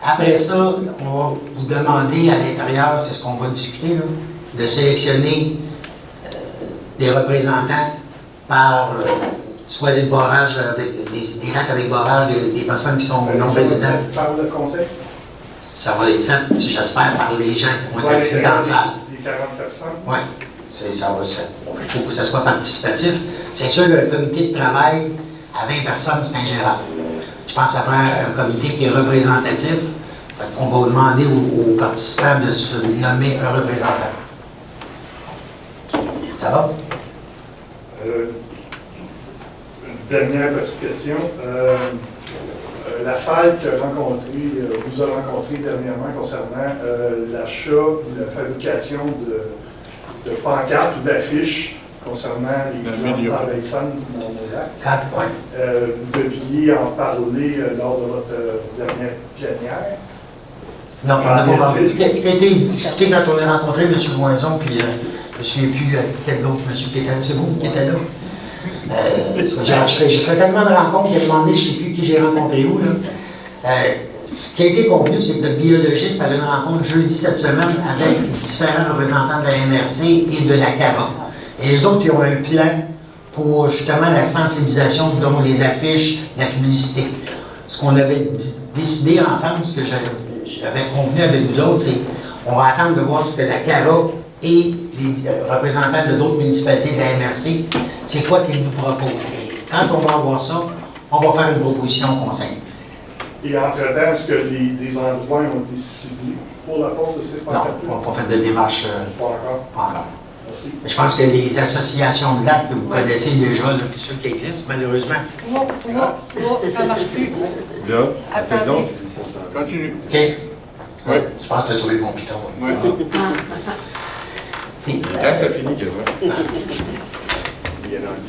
après ça, on va vous demander à l'intérieur, c'est ce qu'on va discuter, là, de sélectionner des représentants par soit des barrages, des lacs avec barrages, des personnes qui sont non résidentes. Par le Conseil? Ça va être fait, j'espère, par les gens qui vont être assis dans la salle. Les 40 personnes? Oui, il faut que ça soit participatif. C'est sûr qu'un comité de travail à 20 personnes, c'est ingérable. Je pense que ça prend un comité qui est représentatif. On va demander aux participants de se nommer un représentant. Ça va? Une dernière petite question. La FAL vous a rencontré dernièrement concernant l'achat ou la fabrication de pancartes ou d'affiches concernant les gens par l'Aïssan dans nos lacs. 4 points. Vous deviez en parler lors de votre dernière plénière. Non, on n'a pas parlé. Ce qui a été discuté quand on a rencontré M. Moison, puis je ne me souviens plus quel autre monsieur qui était là. C'est vous qui était là? J'ai fait tellement de rencontres qu'à un moment donné, je ne sais plus qui j'ai rencontré où. Ce qui a été convenu, c'est que le biologiste avait une rencontre jeudi cette semaine avec différents représentants de la MRC et de la CARA. Et les autres, ils ont un plan pour justement la sensibilisation, dont les affiches, la publicité. Ce qu'on avait décidé ensemble, ce que j'avais convenu avec vous autres, c'est qu'on va attendre de voir ce que la CARA et les représentants de d'autres municipalités de la MRC, c'est quoi qu'ils nous proposent. Et quand on va avoir ça, on va faire une proposition au Conseil. Et entre-temps, est-ce que des endroits ont été ciblés pour la pose de ces pancartes? Non, on n'a pas fait de démarche. Pas encore. Pas encore. Merci. Mais je pense que les associations de lacs que vous connaissez déjà, là, ceux qui existent, malheureusement. Oh, ça ne marche plus. Là, c'est donc. Continue. OK? Oui. Je pense que tu as trouvé mon piton. Oui. Là, ça finit quasiment.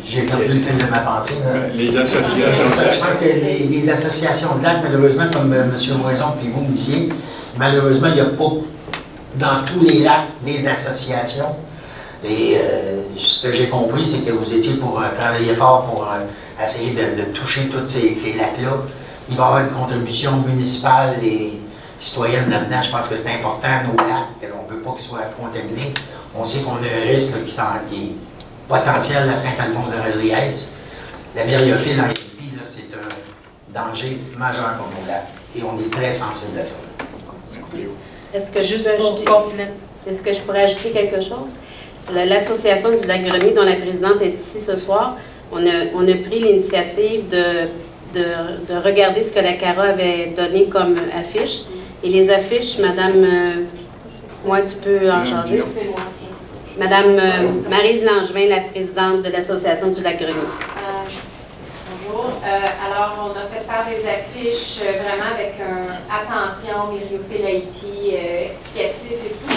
J'ai perdu le fil de ma pensée. Les associations. Je pense que les associations de lacs, malheureusement, comme M. Moison puis vous me disiez, malheureusement, il n'y a pas dans tous les lacs des associations. Et ce que j'ai compris, c'est que vous étiez pour travailler fort pour essayer de toucher tous ces lacs-là. Il va y avoir une contribution municipale et citoyenne là-dedans. Je pense que c'est important, nos lacs, on ne veut pas qu'ils soient contaminés. On sait qu'on a un risque qui est potentiel à Saint-Alphonse-de-Rodriguez. La myriophylle en Épie, c'est un danger majeur pour nos lacs. Et on est très sensible à ça. Est-ce que je pourrais ajouter quelque chose? L'Association du lac Grenier, dont la présidente est ici ce soir, on a pris l'initiative de regarder ce que la CARA avait donné comme affiche. Et les affiches, Madame, moi, tu peux en changer. Madame Maryse Langevin, la présidente de l'Association du lac Grenier. Bonjour. Alors, on a fait faire des affiches vraiment avec attention, myriophylle Épie, explicatif et tout.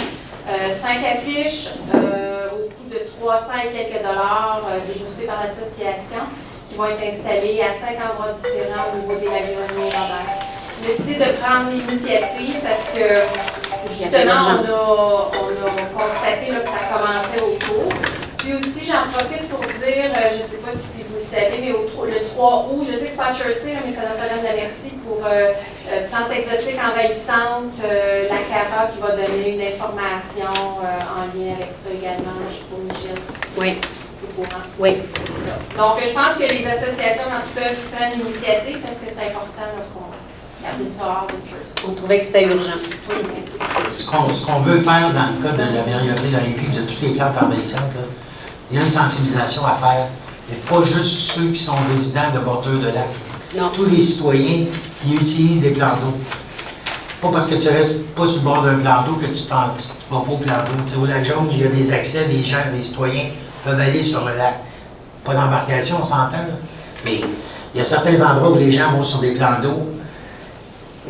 5 affiches au coût de 300 et quelques dollars déboursés par l'association qui vont être installées à 5 endroits différents au niveau des lacs Grenier et Robert. On a décidé de prendre l'initiative parce que justement, on a constaté là, que ça commençait au cours. Puis aussi, j'en profite pour dire, je ne sais pas si vous le savez, mais le 3 août, je sais que c'est pas Chelsea, mais c'est Notre-Dame de Merci pour Plantes exotiques envahissantes, la CARA qui va donner une information en lien avec ça également. Je sais pas, Michel, si Oui. tu es au courant. Oui. Donc, je pense que les associations, quand ils peuvent, prennent l'initiative parce que c'est important qu'on garde ça hors de Chelsea. On trouvait que c'était urgent. Ce qu'on veut faire dans le cas de la variété et de toutes les plantes envahissantes, là, il y a une sensibilisation à faire. Et pas juste ceux qui sont résidents de bordure de lac. Non. Tous les citoyens qui utilisent des plans d'eau. Pas parce que tu restes pas sur le bord d'un plan d'eau que tu vas pas au plan d'eau. Au lac Jaune, il y a des accès, les gens, les citoyens peuvent aller sur le lac. Pas d'embarcation, on s'entend, là. Mais il y a certains endroits où les gens vont sur des plans d'eau.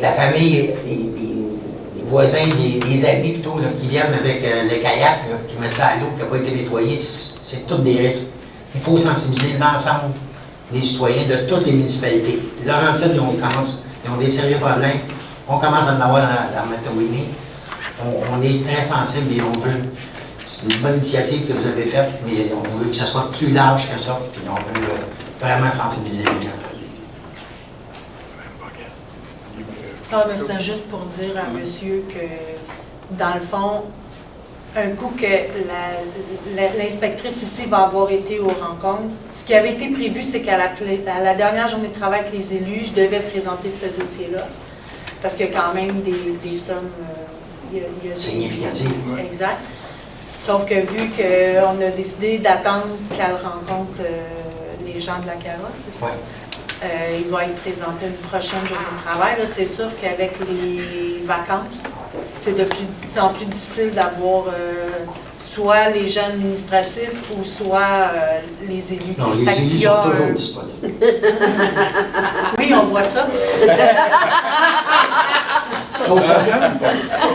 La famille, les voisins, les amis plutôt, là, qui viennent avec le kayak, là, qui mettent ça à l'eau, qui n'a pas été nettoyé, c'est tous des risques. Il faut sensibiliser l'ensemble des citoyens de toutes les municipalités. Laurentides, ils ont des sérieux problèmes. On commence à en avoir dans Matawini. On est très sensible et on veut. C'est une bonne initiative que vous avez faite, mais on veut que ce soit plus large que ça, puis on veut vraiment sensibiliser les gens. Non, mais c'était juste pour dire à monsieur que, dans le fond, un coup que l'inspectrice ici va avoir été aux rencontres, ce qui avait été prévu, c'est qu'à la dernière journée de travail avec les élus, je devais présenter ce dossier-là, parce qu'il y a quand même des sommes significatives. Exact. Sauf que vu qu'on a décidé d'attendre qu'elle rencontre les gens de la CARA, c'est ça? Ouais. Il va être présenté une prochaine journée de travail. C'est sûr qu'avec les vacances, c'est de plus en plus difficile d'avoir soit les gens administratifs ou soit les élus. Non, les élus sont toujours disponibles. Oui, on voit ça. Sauf que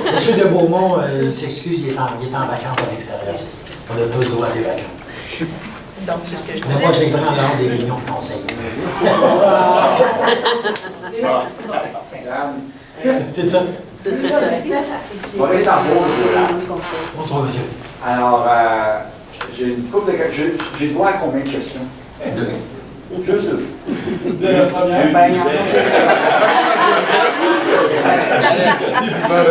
M. de Beaumont, il s'excuse, il est en vacances à l'extérieur. On a tous droit à des vacances. Donc, c'est ce que je disais. Mais moi, je les prends dehors des réunions de conseil. C'est ça. Maurice Arbault, Bonsoir, monsieur. Alors, j'ai une couple de questions. J'ai droit à combien de questions? Deux. Juste deux. De la première.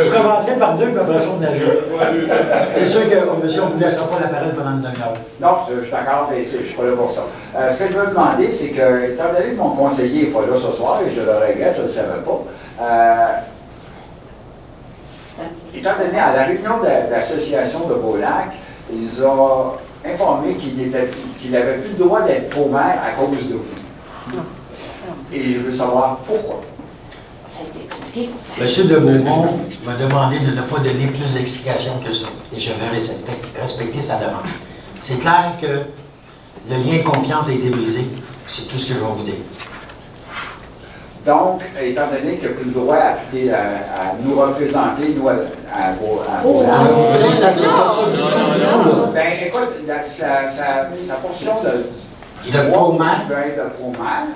Vous commencez par deux, puis après ça, on ajoute. C'est sûr que, monsieur, on ne vous laissera pas la parole pendant une demi-heure. Non, je suis d'accord, mais je ne suis pas là pour ça. Ce que je veux demander, c'est que, étant donné que mon conseiller n'est pas là ce soir, et je le regrette, je ne le savais pas, étant donné à la réunion de l'association de Beaulac, ils nous ont informé qu'il n'avait plus le droit d'être pro-maire à cause de vous. Et je veux savoir pourquoi. Monsieur de Beaumont m'a demandé de ne pas donner plus d'explications que ça. Et je vais respecter sa demande. C'est clair que le lien de confiance a été brisé. C'est tout ce que je vais vous dire. Donc, étant donné qu'il n'a plus le droit à nous représenter, nous, ben, écoute, sa portion de pro-maire peut être de pro-maire.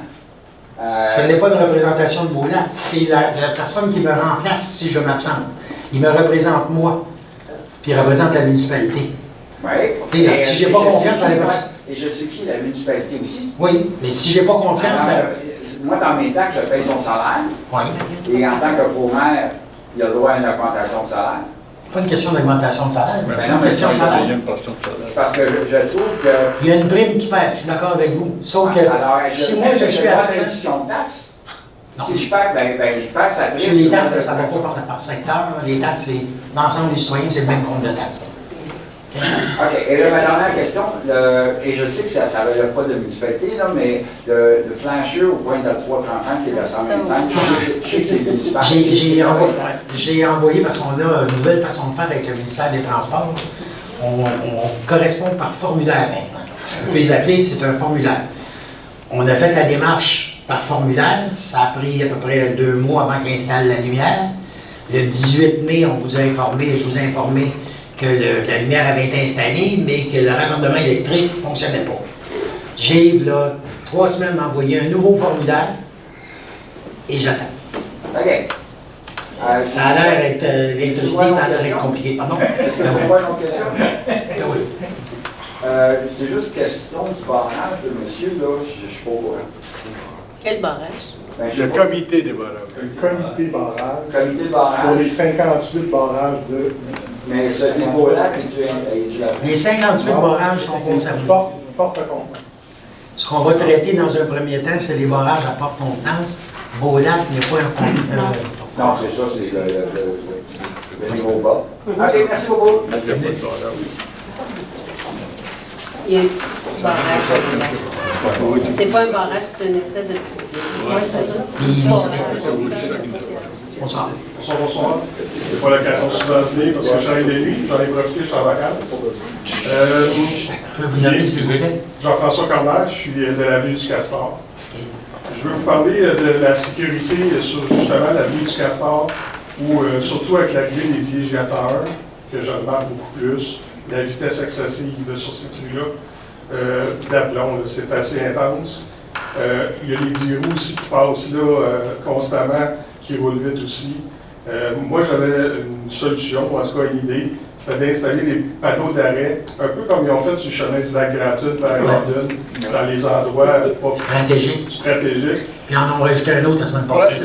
Ce n'est pas une représentation de Beaulac, c'est la personne qui me remplace si je m'absente. Il me représente moi, puis il représente la municipalité. Oui. Et si je n'ai pas confiance à la personne. Et je suis qui, la municipalité aussi? Oui, mais si je n'ai pas confiance à... Moi, dans mes taxes, je paye son salaire. Oui. Et en tant que pro-maire, il a le droit à une augmentation de salaire. C'est pas une question d'augmentation de salaire, c'est une question de salaire. Parce que je trouve que... Il y a une prime qui perd, je suis d'accord avec vous. Sauf que si moi je suis absent... Si je perds, ben je perds sa prime. Sur les taxes, ça ne va pas par secteur. Les taxes, c'est l'ensemble des citoyens, c'est le même compte de taxes. OK. Et là, ma dernière question, et je sais que ça ne relève pas de la municipalité, là, mais le flancheux au point de 335, qui est le 125, je sais que c'est municipal. J'ai envoyé, parce qu'on a une nouvelle façon de faire avec le ministère des Transports. On correspond par formulaire maintenant. On peut les appeler, c'est un formulaire. On a fait la démarche par formulaire. Ça a pris à peu près 2 mois avant qu'ils installent la lumière. Le 18 mai, on vous a informé, je vous ai informé que la lumière avait été installée, mais que le raccordement électrique ne fonctionnait pas. J'ai, là, 3 semaines, envoyé un nouveau formulaire et j'attends. OK. Ça a l'air d'être l'électricité, ça a l'air d'être compliqué. Pardon? Est-ce que vous voyez nos questions? Oui. C'est juste question du barrage de monsieur, là, je ne suis pas au courant. Quel barrage? Ben, je Le sais pas. comité des barrages. Le comité barrage. Comité de barrage. Pour les 58 barrages de... Mais ce dépôt-là, es-tu là? Les 58 barrages sont concernés. Forte contenance. Ce qu'on va traiter dans un premier temps, c'est les barrages à forte contenance. Beaulac n'est pas un Non, c'est ça, c'est le niveau bas. OK, merci beaucoup. C'est pas de barrage. Il y a un petit barrage à Beaulac. C'est pas un barrage, c'est une espèce de petite digue. Oui, c'est ça. On s'en va. Bonsoir. Je n'ai pas l'occasion souvent de venir parce que je travaille de nuit. J'en ai profité, je suis en vacances. Je peux vous nommer, s'il vous plaît? Jean-François Cornard, je suis de l'avenue du Castor. Je veux vous parler de la sécurité sur justement l'avenue du Castor, où surtout avec l'arrivée des villégiateurs, que je remarque beaucoup plus, la vitesse excessive sur cette rue-là, d'aplomb, c'est assez intense. Il y a les 10 roues aussi qui passent là constamment, qui roulent vite aussi. Moi, j'avais une solution, ou en tout cas une idée, c'était d'installer des panneaux d'arrêt, un peu comme ils ont fait sur le chemin du lac Gratune vers London, dans les endroits pas stratégiques. Puis en ont rajouté un autre la semaine passée.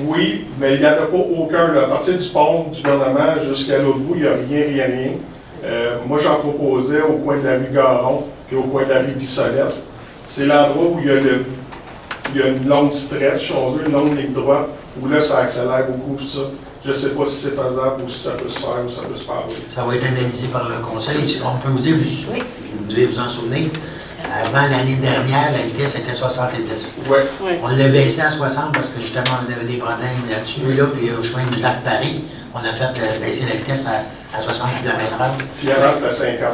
Oui, mais il n'y en a pas aucun. Là. À partir du pont du gouvernement jusqu'à l'autre bout, il n'y a rien. Moi, j'en proposais au coin de la rue Garon puis au coin de la rue Bissonnette. C'est l'endroit où il y a une longue stretch, on veut une longue ligne droite, où là, ça accélère beaucoup pour ça. Je ne sais pas si c'est faisable ou si ça peut se faire ou si ça peut se parler. Ça va être analysé par le conseil. On peut vous dire, vous devez vous en souvenir, avant l'année dernière, la vitesse était 70. Ouais. On l'a baissé à 60 parce que justement, on avait des problèmes là-dessus. Là, puis au chemin du lac Paris, on a fait baisser la vitesse à 60 km/h. Puis avant, c'était 50.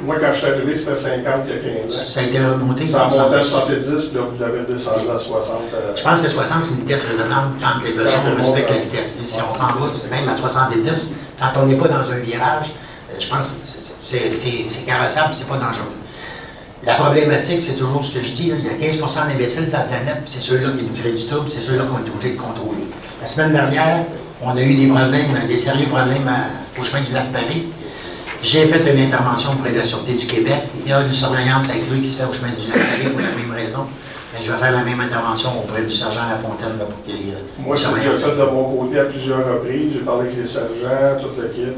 Moi, quand je suis arrivé, c'était 50 il y a 15 ans. Ça a été remonté. Ça a monté à 70, puis là, vous l'avez descendu à 60. Je pense que 60, c'est une vitesse raisonnable quand les personnes respectent la vitesse. Si on s'en va même à 70, quand on n'est pas dans un virage, je pense que c'est carrossable, c'est pas dangereux. La problématique, c'est toujours ce que je dis, là, il y a 15 d'imbéciles sur la planète, c'est ceux-là qui nous créent du trouble, c'est ceux-là qu'on est obligé de contrôler. La semaine dernière, on a eu des problèmes, des sérieux problèmes au chemin du lac Paris. J'ai fait une intervention auprès de la Sûreté du Québec. Il y a une surveillance accrue qui se fait au chemin du lac Paris pour la même raison. Mais je vais faire la même intervention auprès du sergent Lafontaine là, pour qu'il y ait moi, c'est que j'ai fait de mon côté à plusieurs reprises. J'ai parlé avec les sergents, tout le kit.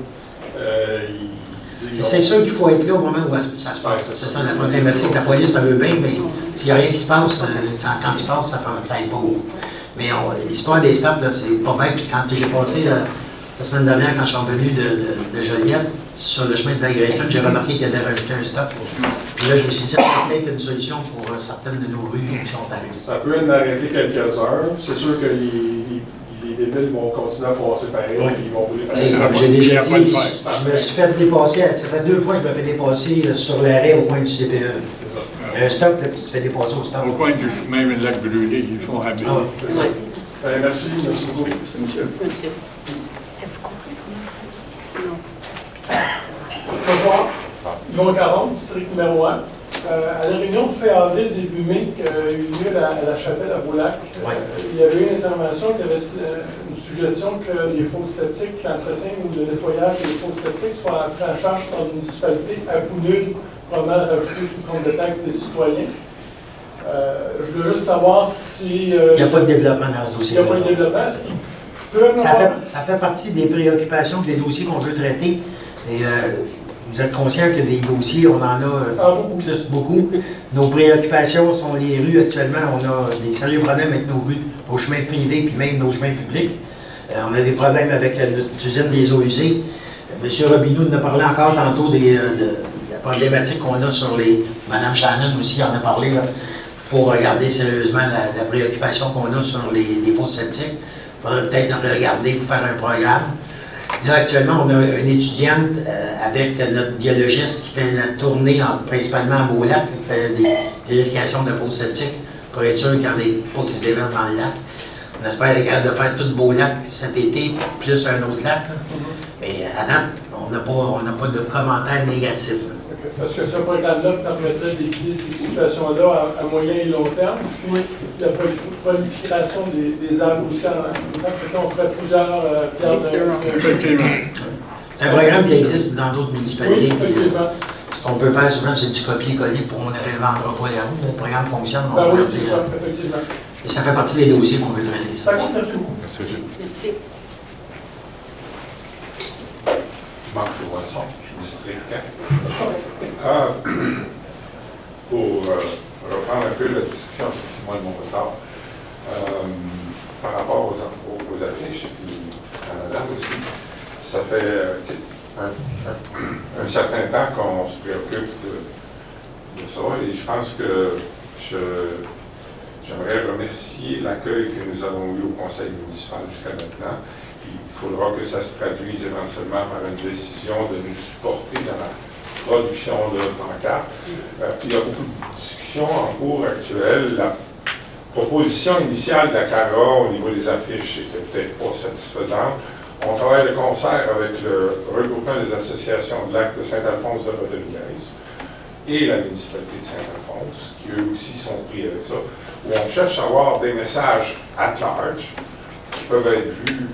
C'est sûr qu'il faut être là au moment où ça se passe. C'est ça la problématique. La police, ça veut bien, mais s'il n'y a rien qui se passe, quand il se passe, ça aide pas beaucoup. Mais l'histoire des stops, c'est pas bête. Puis quand j'ai passé la semaine dernière, quand je suis revenu de Joliette, sur le chemin de la Gratune, j'ai remarqué qu'il y avait rajouté un stop. Puis là, je me suis dit, c'est peut-être une solution pour certaines de nos rues qui sont à risque. Ça peut m'arrêter quelques heures. C'est sûr que les débiles vont continuer à passer pareil, puis ils vont rouler pareil. Comme j'ai déjà dit, je me suis fait dépasser, ça fait 2 fois que je me fais dépasser sur l'arrêt au coin du CPE. Il y a un stop, là, puis tu te fais dépasser au stop. Au coin du chemin, le lac brûlé, ils font habiter. Merci beaucoup. Monsieur. Bonsoir. Yvon Caron, district numéro 1. À la réunion de fin avril, début mai, qui a eu lieu à la chapelle à Beaulac, il y avait eu une intervention qui avait une suggestion que les fosses septiques, l'entretien ou le nettoyage des fosses septiques soient pris en charge par une municipalité à coût nul, probablement rajouté sous compte de taxes des citoyens. Je voulais juste savoir si... il n'y a pas de développement dans ce dossier. Il n'y a pas de développement. Est-ce qu'il peut ça fait partie des préoccupations, des dossiers qu'on veut traiter. Et vous êtes conscient que des dossiers, on en a beaucoup. Nos préoccupations sont les rues actuellement. On a des sérieux problèmes avec nos rues, nos chemins privés, puis même nos chemins publics. On a des problèmes avec l'usine des eaux usées. M. Robineau nous a parlé encore tantôt de la problématique qu'on a sur les... Mme Shannon aussi en a parlé. Il faut regarder sérieusement la préoccupation qu'on a sur les fosses septiques. Il faudrait peut-être regarder pour faire un programme. Là, actuellement, on a une étudiante avec notre biologiste qui fait la tournée principalement à Beaulac, qui fait des vérifications de fosses septiques pour être sûr qu'il n'y en ait pas qui se déversent dans le lac. On espère être capable de faire tout Beaulac cet été, plus un autre lac. Mais à date, on n'a pas de commentaires négatifs. Parce que ce programme-là permettrait d'éviter ces situations-là à moyen et long terme. Puis la prolifération des arbres aussi en même temps. On ferait plusieurs pierres. Effectivement. C'est un programme qui existe dans d'autres municipalités. Oui, effectivement. Ce qu'on peut faire souvent, c'est du copier-coller pour on ne réinventera pas la roue. Le programme fonctionne, on Ben va oui, regarder, c'est ça, effectivement. et ça fait partie des dossiers qu'on veut traiter. Ça. D'accord, merci beaucoup. Merci. Merci. Marc Boisson, district 4. Pour reprendre un peu la discussion, excusez-moi de mon retard, par rapport aux affiches, et à madame aussi, ça fait un certain temps qu'on se préoccupe de ça, et je pense que j'aimerais remercier l'accueil que nous avons eu au conseil municipal jusqu'à maintenant. Il faudra que ça se traduise éventuellement par une décision de nous supporter dans la production de pancartes. Il y a beaucoup de discussions en cours actuelles. La proposition initiale de la CARA au niveau des affiches n'était peut-être pas satisfaisante. On travaille de concert avec le regroupement des associations de lac de Saint-Alphonse de Rodriguez et la municipalité de Saint-Alphonse, qui eux aussi sont pris avec ça, où on cherche à avoir des messages at large qui peuvent être vus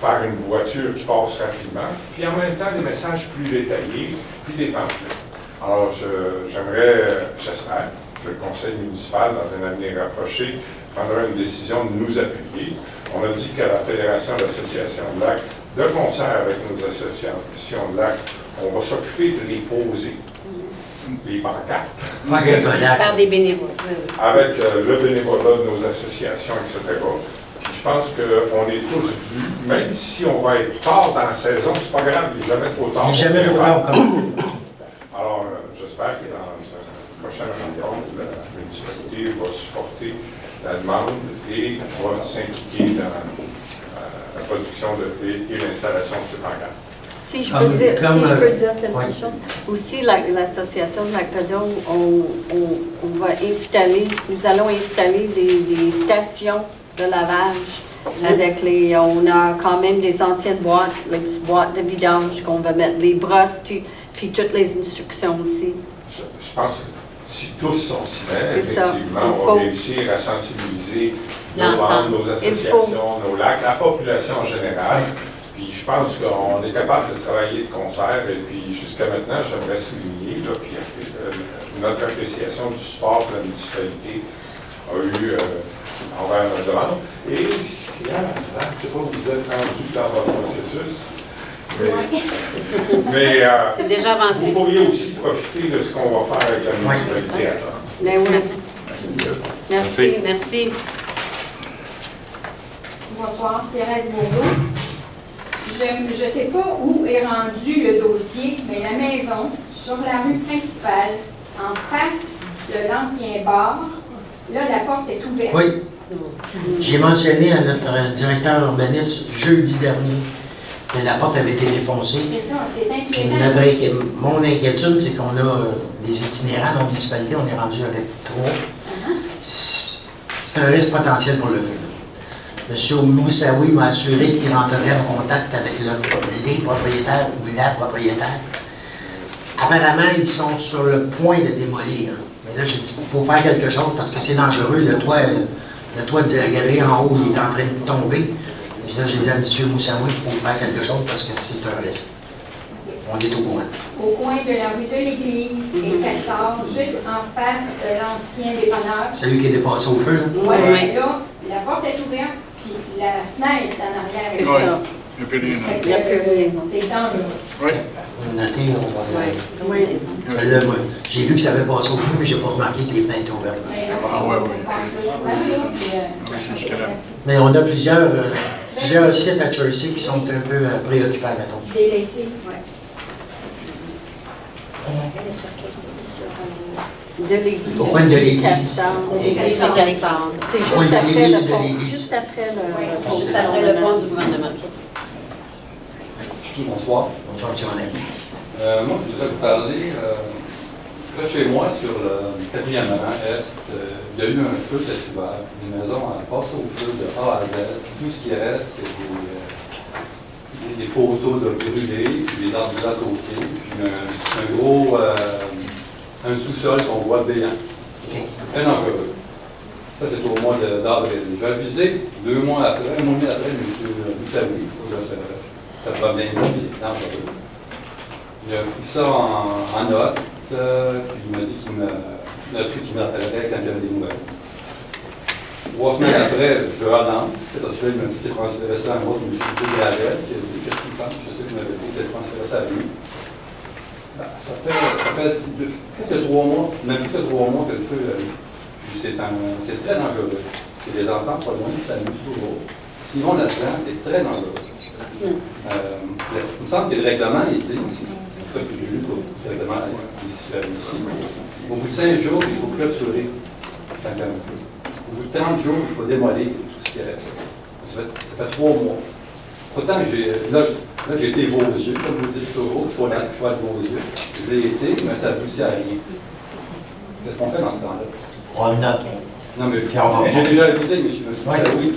par une voiture qui passe rapidement, puis en même temps des messages plus détaillés, puis des pamphlets. Alors j'espère que le conseil municipal, dans un avenir rapproché, prendra une décision de nous appuyer. On a dit qu'à la Fédération d'associations de lac, de concert avec nos associations de lac, on va s'occuper de les poser, les pancartes. Par des bénévoles. Avec le bénévolat de nos associations, etc. Je pense qu'on est tous dus, même si on va être tard dans la saison, c'est pas grave, il n'est jamais trop tard. Il n'est jamais trop tard pour commencer. Alors, j'espère que dans une prochaine rencontre, la municipalité va supporter la demande et va s'impliquer dans la production et l'installation de ces pancartes. Si je peux dire quelque chose, aussi l'association de l'Acadon, on va installer, nous allons installer des stations de lavage avec on a quand même des anciennes boîtes, les petites boîtes de vidange qu'on va mettre, les brosses, puis toutes les instructions aussi. Je pense que si tous sont sincères, effectivement, on va réussir à sensibiliser nos membres, nos associations, nos lacs, la population en général. Puis je pense qu'on est capable de travailler de concert. Et puis jusqu'à maintenant, j'aimerais souligner là, notre appréciation du support que la municipalité a eu envers notre demande. Et je ne sais pas où vous êtes rendu dans votre processus, mais c'est déjà avancé. Vous pourriez aussi profiter de ce qu'on va faire avec la municipalité à temps. Mais oui. Merci. Merci. Bonsoir, Thérèse Bourdeau. Je ne sais pas où est rendu le dossier, mais la maison, sur la rue principale, en face de l'ancien bar, là, la porte est ouverte. Oui. J'ai mentionné à notre directeur urbaniste jeudi dernier que la porte avait été défoncée. C'est ça, c'est inquiétant. Mon inquiétude, c'est qu'on a des itinérants dans la municipalité, on est rendu avec 3. C'est un risque potentiel pour le feu. M. Moussaoui m'a assuré qu'il rentrerait en contact avec les propriétaires ou la propriétaire. Apparemment, ils sont sur le point de démolir. Mais là, j'ai dit qu'il faut faire quelque chose parce que c'est dangereux. Le toit de la galerie en haut, il est en train de tomber. Là, j'ai dit à M. Moussaoui qu'il faut faire quelque chose parce que c'est un risque. On est au courant. Au coin de la rue de l'Église et Castor, juste en face de l'ancien dépanneur. Celui qui est dépassé au feu, là? Oui, là, la porte est ouverte, puis la fenêtre en arrière. C'est ça. Il n'y a plus rien. C'est dangereux. Oui. Notez, on va là, moi, j'ai vu que ça avait passé au feu, mais je n'ai pas remarqué que les fenêtres étaient ouvertes. Ah oui. Mais on a plusieurs sites à Chelsea qui sont un peu préoccupants, mettons. Délaissés, oui. De l'église. Au coin de l'église. C'est juste après le pont du gouvernement. Bonsoir. Bonsoir, M. René. Moi, je voudrais vous parler, près de chez moi, sur le 4e rang Est, il y a eu un feu cet hiver. Les maisons passent au feu de A à Z. Tout ce qui reste, c'est des poteaux de brûlés, puis des arbres à côté, puis un gros un sous-sol qu'on voit béant. Très dangereux. Ça, c'est au mois d'avril. J'ai avisé 2 mois après, un mois et demi après, M. Moussaoui, ce problème-là, il est dangereux. Il a pris ça en note, puis il m'a dit qu'il me rappellerait quand il y avait des nouvelles. 3 semaines après, je relance, parce que là, il m'a dit qu'il transférait ça à un autre, M. Gravel, qui a dit qu'est-ce qu'il pense, je sais qu'il m'avait dit qu'il transférait ça à lui. Ça fait presque 3 mois, même plus que 3 mois que le feu a eu. C'est très dangereux. C'est des enfants pas loin qui s'amusent toujours. S'ils vont là-dedans, c'est très dangereux. Il me semble que le règlement, il dit, c'est que j'ai lu le règlement ici, au bout de 5 jours, il faut clôturer quand il y a un feu. Au bout de 30 jours, il faut démolir tout ce qui reste. Ça fait 3 mois. Pourtant, j'ai été beaux yeux, comme je vous dis toujours, il faut être beaux yeux. Je l'ai été, mais ça aboutit à rien. Qu'est-ce qu'on fait dans ce temps-là? On le note. Non, mais j'ai déjà avisé, monsieur. Oui.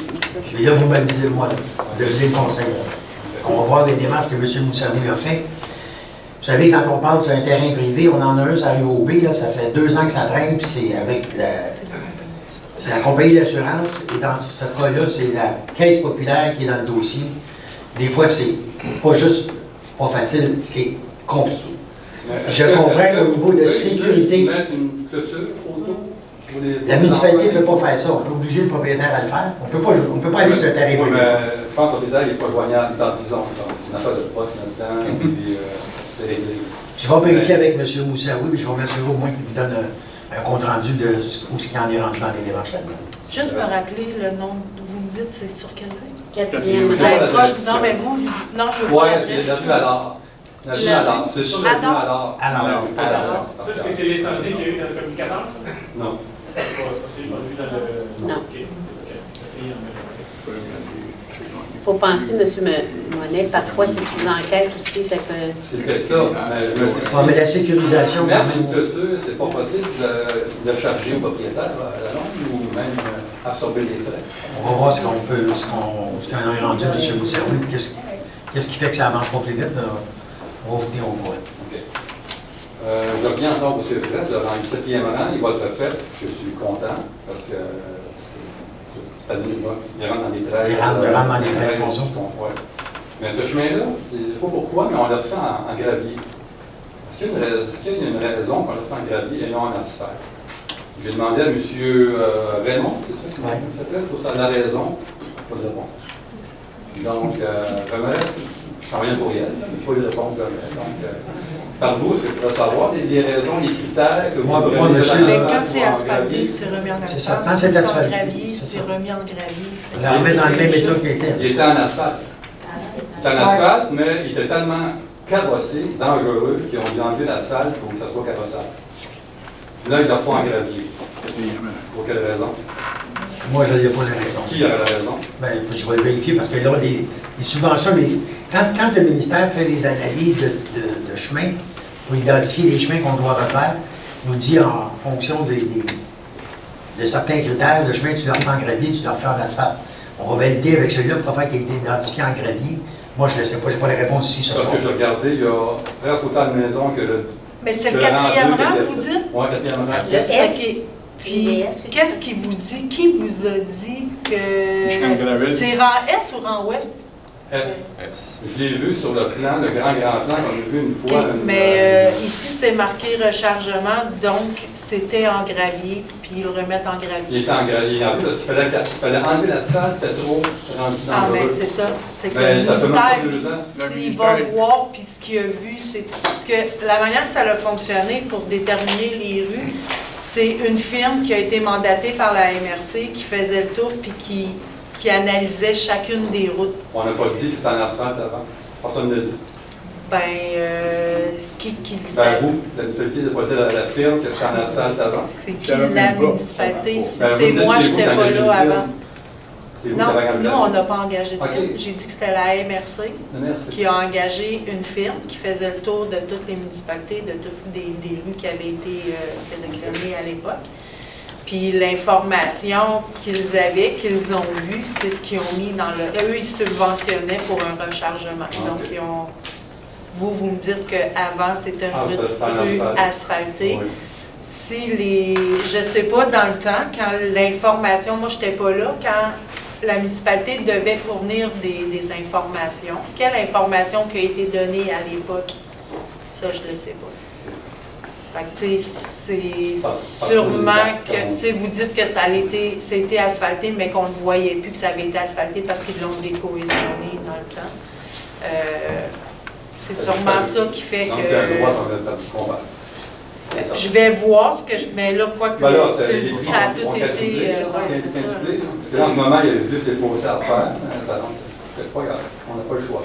Mais là, vous m'avisez moi. Vous avisez le conseil. On va voir les démarches que M. Moussaoui a fait. Vous savez, quand on parle sur un terrain privé, on en a un, ça arrive au B, là, ça fait 2 ans que ça traîne, puis c'est avec c'est la compagnie d'assurance, et dans ce cas-là, c'est la Caisse populaire qui est dans le dossier. Des fois, c'est pas juste pas facile, c'est compliqué. Je comprends qu'au niveau de sécurité, la municipalité ne peut pas faire ça. On peut obliger le propriétaire à le faire. On ne peut pas aller sur un terrain privé. Je pense que le propriétaire n'est pas joignable dans la prison. C'est une affaire de poste là-dedans, puis c'est réglé. Je vais vérifier avec M. Moussaoui, puis je vais m'assurer au moins qu'il vous donne un compte-rendu de où ce qu'il en est rendu dans les démarches là-dedans. Juste me rappeler le nom, vous me dites, c'est sur quelle rue? 4e. Proche, non, mais vous, non, je veux pas Oui, l'adresse. c'est la rue Allard. La rue Allard. C'est sur la rue Allard. Alors. Ça, c'est l'incendie qu'il y a eu dans le communicateur? Non. C'est pas vu dans le... Non. OK. Il faut penser, M. Monet, parfois c'est sous enquête aussi. Fait que... C'est peut-être ça. Mais la sécurisation, quand même. même. Une clôture, c'est pas possible de charger au propriétaire à la longue ou même absorber les frais. On va voir ce qu'on a rendu, M. Moussaoui, puis qu'est-ce qui fait que ça avance pas plus vite. On va vous tenir au courant. OK. Je reviens encore au sujet. Dans le 7e rang, il va être refait. Je suis content parce que il rentre dans les 13. Il rentre dans les 13 morceaux. Ouais. Mais ce chemin-là, je ne sais pas pourquoi, mais on l'a fait en gravier. Est-ce qu'il y a une raison qu'on l'a fait en gravier et non en asphalte? J'ai demandé à M. Raymond, c'est ça? Oui. Pour ça, la raison, pas de réponse. Donc, j'en reviens pour elle, mais pas de réponse jamais. Donc, par vous, est-ce que je pourrais savoir les raisons, les critères que vous Moi, monsieur, quand c'est asphalté, c'est remis en asphalte. C'est ça, quand c'est asphalté. Gravier, c'est remis en gravier. On la remet dans le même état qu'il était. Il était en asphalte. Il était en asphalte, mais il était tellement cabossé, dangereux, qu'ils ont dû enlever l'asphalte pour que ça soit cabossable. Là, il leur faut en gravier. Pour quelle raison? Moi, je n'ai pas la raison. Qui a la raison? Bien, je vais le vérifier parce que là, les subventions, quand le ministère fait les analyses de chemin, pour identifier les chemins qu'on doit refaire, il nous dit en fonction de certains critères, le chemin, tu dois faire en gravier, tu dois faire en asphalte. On va valider avec celui-là pour faire qu'il a été identifié en gravier. Moi, je ne sais pas, je n'ai pas la réponse ici ce soir. Parce que j'ai regardé, il y a presque autant de maisons que le... Mais c'est le 4e rang, vous dites? Oui, 4e rang. Le S. Puis, qu'est-ce qui vous dit? Qui vous a dit que c'est rang S ou rang ouest? S. Je l'ai vu sur le plan, le grand plan qu'on a vu une fois. Okay. Mais ici, c'est marqué rechargement, donc c'était en gravier, puis ils le remettent en gravier. Il était en gravier, en plus, parce qu'il fallait enlever la salle, c'était trop rendu dans ah, le mais c'est ça. C'est que le ministère, s'il va voir, puis ce qu'il a vu, c'est... Parce que la manière que ça a fonctionné pour déterminer les rues, c'est une firme qui a été mandatée par la MRC, qui faisait le tour, puis qui analysait chacune des routes. On n'a pas dit que c'était en asphalte avant. Personne ne l'a dit. Qui le sait? Ben vous, la municipalité n'a pas dit à la firme que c'était en asphalte avant. C'est qui la municipalité? C'est moi, je n'étais pas là avant. Non, nous, on n'a pas engagé de firme. J'ai dit que c'était la MRC qui a engagé une firme qui faisait le tour de toutes les municipalités, de toutes des rues qui avaient été sélectionnées à l'époque. Puis l'information qu'ils avaient, qu'ils ont vue, c'est ce qu'ils ont mis dans le... Eux, ils subventionnaient pour un rechargement. Donc, ils ont... Vous me dites qu'avant, c'était une rue asphaltée. Oui. Si les... Je ne sais pas, dans le temps, quand l'information... Moi, je n'étais pas là. Quand la municipalité devait fournir des informations. Quelle information qui a été donnée à l'époque? Ça, je ne le sais pas. Fait que, tu sais, c'est sûrement que, si vous dites que c'était asphalté, mais qu'on ne voyait plus que ça avait été asphalté parce qu'ils l'ont décohésionné dans le temps. C'est sûrement ça qui fait donc, que... c'est un droit qu'on a perdu combat. Je vais voir ce que je mets là, quoi que Ben là, ça a tout été... Parce que là, en ce moment, il y a juste les fossés à faire. Ça rentre. C'est pas grave. On n'a pas le choix.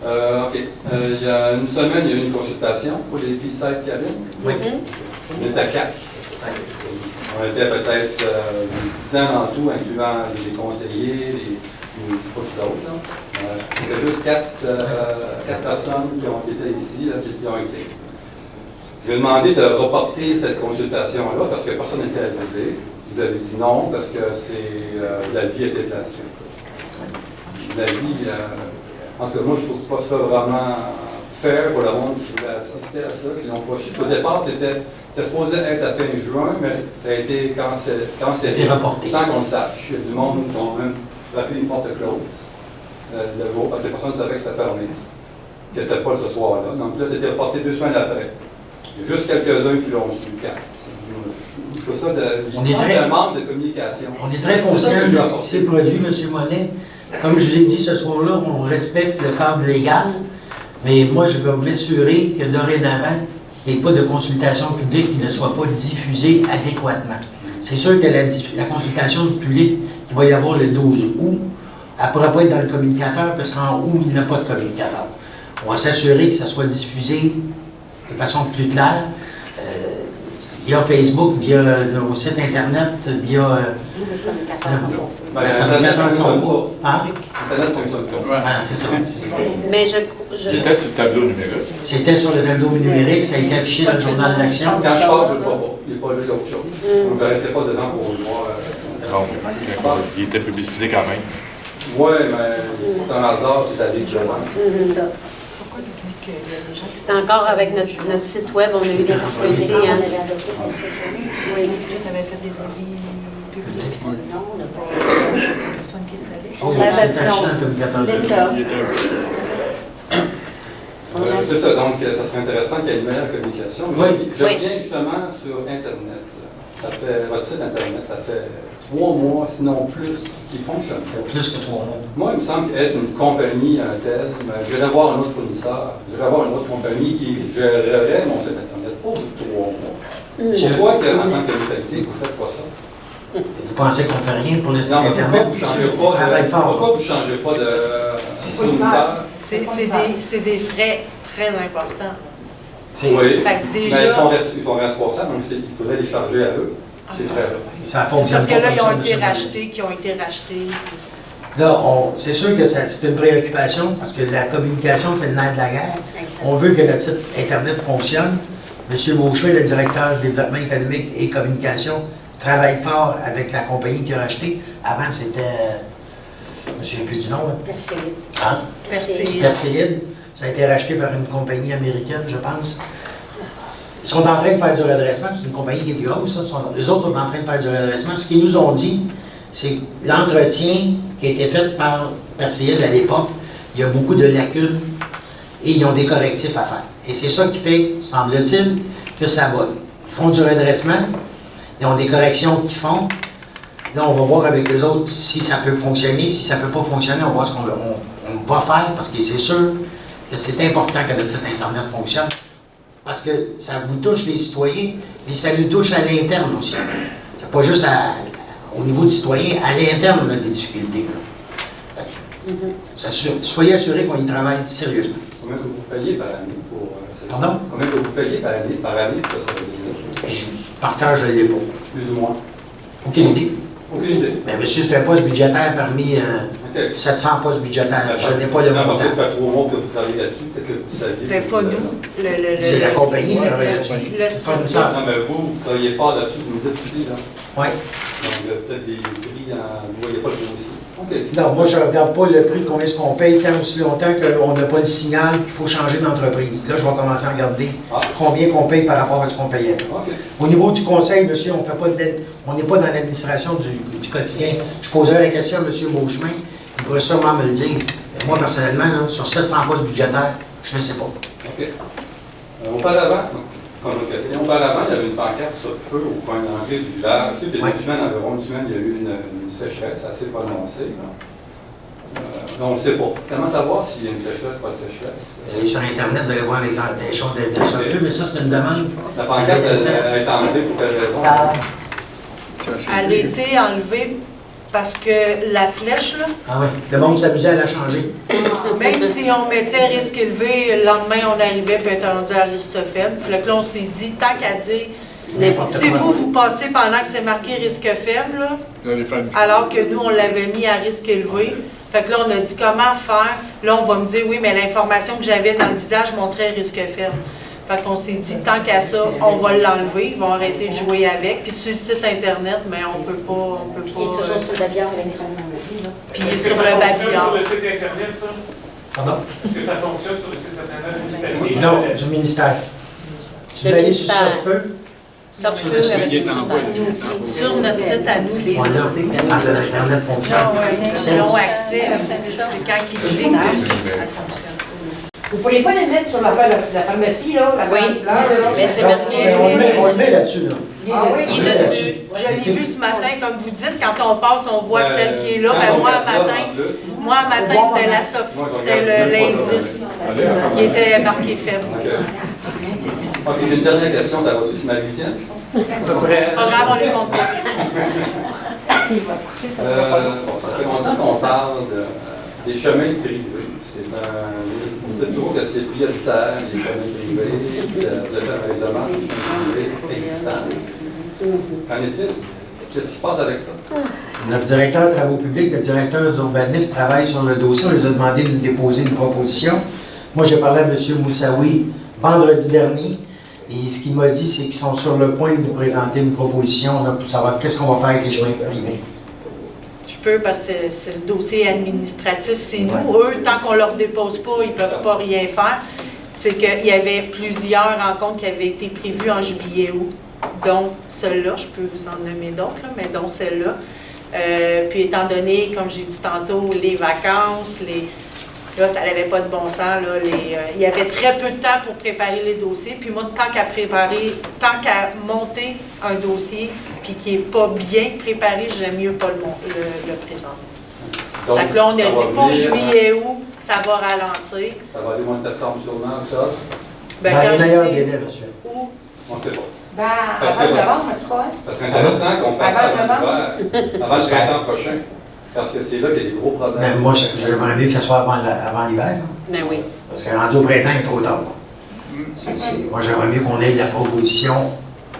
OK. Il y a une semaine, il y a eu une consultation pour les P7 cabines. Oui. On était à 4. On était peut-être une dizaine en tout, incluant les conseillers, je ne sais pas qui d'autres. Il y a juste 4 personnes qui ont été ici, là, qui ont été. J'ai demandé de reporter cette consultation-là parce que personne n'était avisé. Vous avez dit non parce que la vie était placée. La vie, en tout cas, moi, je ne trouve pas ça vraiment fair pour le monde qui voulait assister à ça, qui n'ont pas su. Au départ, c'était supposé être à fin juin, mais ça a été cancellé sans qu'on le sache. Il y a du monde qui ont même frappé une porte close le jour parce que personne ne savait que c'était fermé, que c'était pas ce soir-là. Donc là, c'était reporté 2 semaines après. Il y a juste quelques-uns qui l'ont su quand. Je trouve ça de manque de communication. On est très conscient de ce qui s'est produit, M. Monet. Comme je vous ai dit ce soir-là, on respecte le cadre légal, mais moi, je veux m'assurer que dorénavant, il n'y ait pas de consultation publique qui ne soit pas diffusée adéquatement. C'est sûr que la consultation publique, il va y avoir le 12 août, elle ne pourra pas être dans le communicateur parce qu'en août, il n'y a pas de communicateur. On va s'assurer que ça soit diffusé de façon plus claire, via Facebook, via nos sites Internet, via... Internet ne fonctionne pas. Internet ne fonctionne pas. C'est ça. Mais C'était sur le tableau numérique. C'était sur le tableau numérique, ça a été affiché dans le journal d'Action. Quand je parle, je ne le vois pas. Il n'est pas là d'autre chose. Donc, je n'arrêtais pas dedans pour le voir. Il était publicité quand même. Oui, mais c'est un hasard, c'est avec le C'est ça. C'est encore avec notre site web, on a eu des difficultés. Oui, tu avais fait des avis publics. Non, on n'a pas personne qui savait. Oh, c'est affiché dans le communicateur. C'est ça, donc ça serait intéressant qu'il y ait une meilleure communication. Oui. Je reviens justement sur Internet. Votre site Internet, ça fait 3 mois, sinon plus, qui fonctionne. Plus que 3 mois. Moi, il me semble qu'être une compagnie telle, je vais avoir un autre fournisseur, je vais avoir une autre compagnie qui gérerait mon site Internet pour 3 mois. Pourquoi, en tant que municipalité, vous faites pas ça? Vous pensez qu'on ne fait rien pour les sites Internet? Internet? Pourquoi vous ne changez pas de fournisseur? C'est des frais très importants. Oui, fait que déjà, mais ils sont responsables, donc il faudrait les charger à eux. C'est très ça fonctionne parce que là, pas ils ont été rachetés. Là, c'est sûr que c'est une préoccupation parce que la communication, c'est le nerf de la guerre. On veut que notre site Internet fonctionne. M. Beauchouet, le directeur du développement économique et communication, travaille fort avec la compagnie qui a racheté. Avant, c'était... je ne me souviens plus du nom. Perséide. Hein? Perséide. Ça a été racheté par une compagnie américaine, je pense. Ils sont en train de faire du redressement. C'est une compagnie qui est plus hausse. Les autres sont en train de faire du redressement. Ce qu'ils nous ont dit, c'est que l'entretien qui a été fait par Perséide à l'époque, il y a beaucoup de lacunes et ils ont des correctifs à faire. Et c'est ça qui fait, semble-t-il, que ça va. Ils font du redressement, ils ont des corrections qu'ils font. Là, on va voir avec les autres si ça peut fonctionner. Si ça ne peut pas fonctionner, on va voir ce qu'on va faire parce que c'est sûr que c'est important que notre site Internet fonctionne. Parce que ça vous touche les citoyens et ça nous touche à l'interne aussi. C'est pas juste au niveau des citoyens, à l'interne, on a des difficultés. Soyez assurés qu'on y travaille sérieusement. Combien que vous payez par année pour Pardon? Combien que vous payez par année pour ça veut dire? Par terre, je ne l'ai pas. Plus ou moins. Aucune idée. Aucune idée. Mais monsieur, c'est un poste budgétaire parmi 700 postes budgétaires. Je n'ai pas le montant. Ça fait 3 mois que vous travaillez là-dessus, peut-être que vous saviez. Mais pas nous. C'est la compagnie qui travaille là-dessus. Non, mais vous travaillez fort là-dessus, vous me dites aussi, là. Oui. Donc, peut-être des prix, vous ne voyez pas le dossier. OK. Non, moi, je ne regarde pas le prix, combien est-ce qu'on paye, tant aussi longtemps qu'on n'a pas le signal qu'il faut changer d'entreprise. Là, je vais commencer à regarder combien qu'on paye par rapport à ce qu'on payait. Au niveau du conseil, monsieur, on n'est pas dans l'administration du quotidien. Je poserai la question à M. Beauchemin, il pourrait sûrement me le dire. Moi, personnellement, là, sur 700 postes budgétaires, je ne sais pas. OK. Auparavant, comme autre question, auparavant, il y avait une pancarte sur le feu au coin d'entrée du village. Je sais qu'il y a une semaine, environ une semaine, il y a eu une sécheresse assez prononcée. On ne sait pas. Comment savoir s'il y a une sécheresse ou pas de sécheresse? Sur Internet, vous allez voir les choses de sur le feu, mais ça, c'est une demande. La pancarte, elle a été enlevée pour quelle raison? Elle a été enlevée parce que la flèche, là, Ah oui, le monde s'amusait à la changer. même si on mettait risque élevé, le lendemain on arrivait et était rendu à risque faible. Fait que là, on s'est dit, tant qu'à dire, si vous passez pendant que c'est marqué risque faible, là, alors que nous, on l'avait mis à risque élevé. Fait que là, on a dit comment faire. Là, on va me dire, oui, mais l'information que j'avais dans le visage montrait risque faible. Fait qu'on s'est dit, tant qu'à ça, on va l'enlever, ils vont arrêter de jouer avec. Puis sur le site Internet, mais on peut pas... Il est toujours sur le babillard électroniquement. Puis il est Est-ce sur que le ça fonctionne babillard. sur le site Internet, ça? Pardon? Est-ce que ça fonctionne sur le site Internet ministériel? Non, du ministère. Si vous allez sur Sortefeu, Sortefeu sur notre site à nous, les Internet fonctionne. ils ont accès, c'est quand ils cliquent dessus que ça fonctionne. Vous ne pourriez pas les mettre sur la pharmacie, là, la grande fleur, là? Mais c'est marqué. On le met là-dessus, là. Ah oui? Il est dessus. Je l'ai vu ce matin, comme vous dites, quand on passe, on voit celle qui est là. Mais moi, un matin, c'était la c'était l'indice qui était marqué faible. OK, j'ai une dernière question. Ça va-tu, c'est ma huitième? Pas grave, on les compte pas. Ça fait longtemps qu'on parle des chemins privés. Vous dites toujours que c'est prioritaire, les chemins privés, de faire un règlement des chemins privés existants. Qu'en est-il? Qu'est-ce qui se passe avec ça? Notre directeur de travaux publics, le directeur d'urbanisme travaille sur le dossier. On les a demandé de nous déposer une proposition. Moi, j'ai parlé à M. Moussaoui vendredi dernier. Et ce qu'il m'a dit, c'est qu'ils sont sur le point de nous présenter une proposition là, pour savoir qu'est-ce qu'on va faire avec les chemins privés. Je peux parce que c'est le dossier administratif, c'est nous. Eux, tant qu'on ne leur dépose pas, ils ne peuvent pas rien faire. C'est qu'il y avait plusieurs rencontres qui avaient été prévues en juillet-août, dont celle-là, je peux vous en nommer d'autres, mais dont celle-là. Puis étant donné, comme j'ai dit tantôt, les vacances, là, ça n'avait pas de bon sens. Là, il y avait très peu de temps pour préparer les dossiers. Puis moi, tant qu'à monter un dossier, puis qui n'est pas bien préparé, j'aime mieux pas le présenter. Donc là, on a dit pour juillet-août, ça va ralentir. Ça va aller au mois de septembre, sûrement, octobre? Ben, dans les meilleurs délais, monsieur. Où? On ne sait pas. Ben, avant le novembre, en tout cas. Ça serait intéressant qu'on fasse ça avant le printemps prochain. Parce que c'est là qu'il y a des gros problèmes. Mais moi, j'aimerais mieux que ça soit avant l'hiver. Ben oui. Parce que rendu au printemps, il est trop tard. Moi, j'aimerais mieux qu'on ait la proposition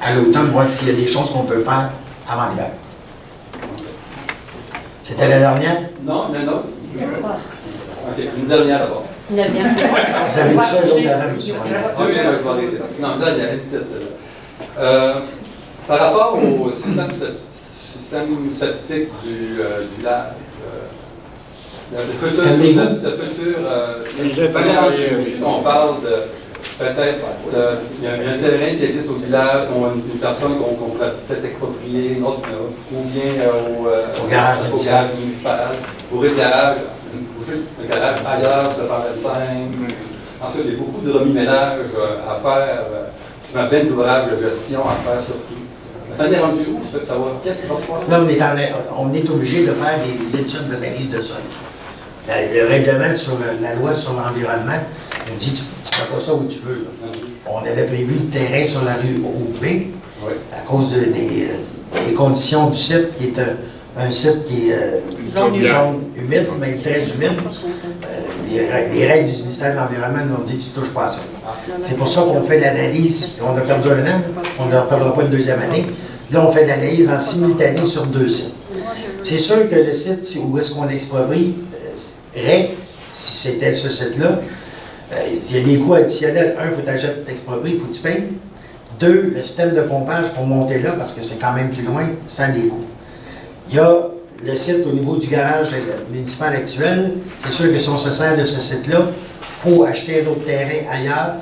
à l'automne, voir s'il y a des choses qu'on peut faire avant l'hiver. C'était la dernière? Non, non. OK, une dernière d'abord. Vous avez dit ça l'autre d'avant, monsieur. Oui, je vais arrêter. Non, une dernière, une petite, celle-là. Par rapport au système septique du village, on parle de peut-être, il y a un terrain qui existe au village, une personne qu'on pourrait peut-être exproprier, une autre, ou bien au garage municipal, pour le garage, un garage ailleurs, de faire le simple. Ensuite, il y a beaucoup de remis-ménage à faire, ma pleine d'ouvrages de gestion à faire surtout. Ça en est rendu où, ça, savoir qu'est-ce qui va se passer? Là, on est obligé de faire des études d'analyse de sol. Le règlement sur la loi sur l'environnement nous dit tu ne fais pas ça où tu veux. Là. On avait prévu le terrain sur la rue OB à cause des conditions du site, qui est un site qui est zone humide, même très humide. Les règles du ministère de l'Environnement nous ont dit tu ne touches pas à ça. C'est pour ça qu'on fait l'analyse. On a perdu un an, on ne perdra pas une deuxième année. Là, on fait l'analyse en simultané sur 2 sites. C'est sûr que le site où est-ce qu'on exproprierait, si c'était ce site-là, il y a des coûts additionnels. 1, il faut t'acheter t'exproprier, il faut que tu payes. 2, le système de pompage pour monter là, parce que c'est quand même plus loin, ça a des coûts. Il y a le site au niveau du garage municipal actuel, c'est sûr que si on se sert de ce site-là, il faut acheter un autre terrain ailleurs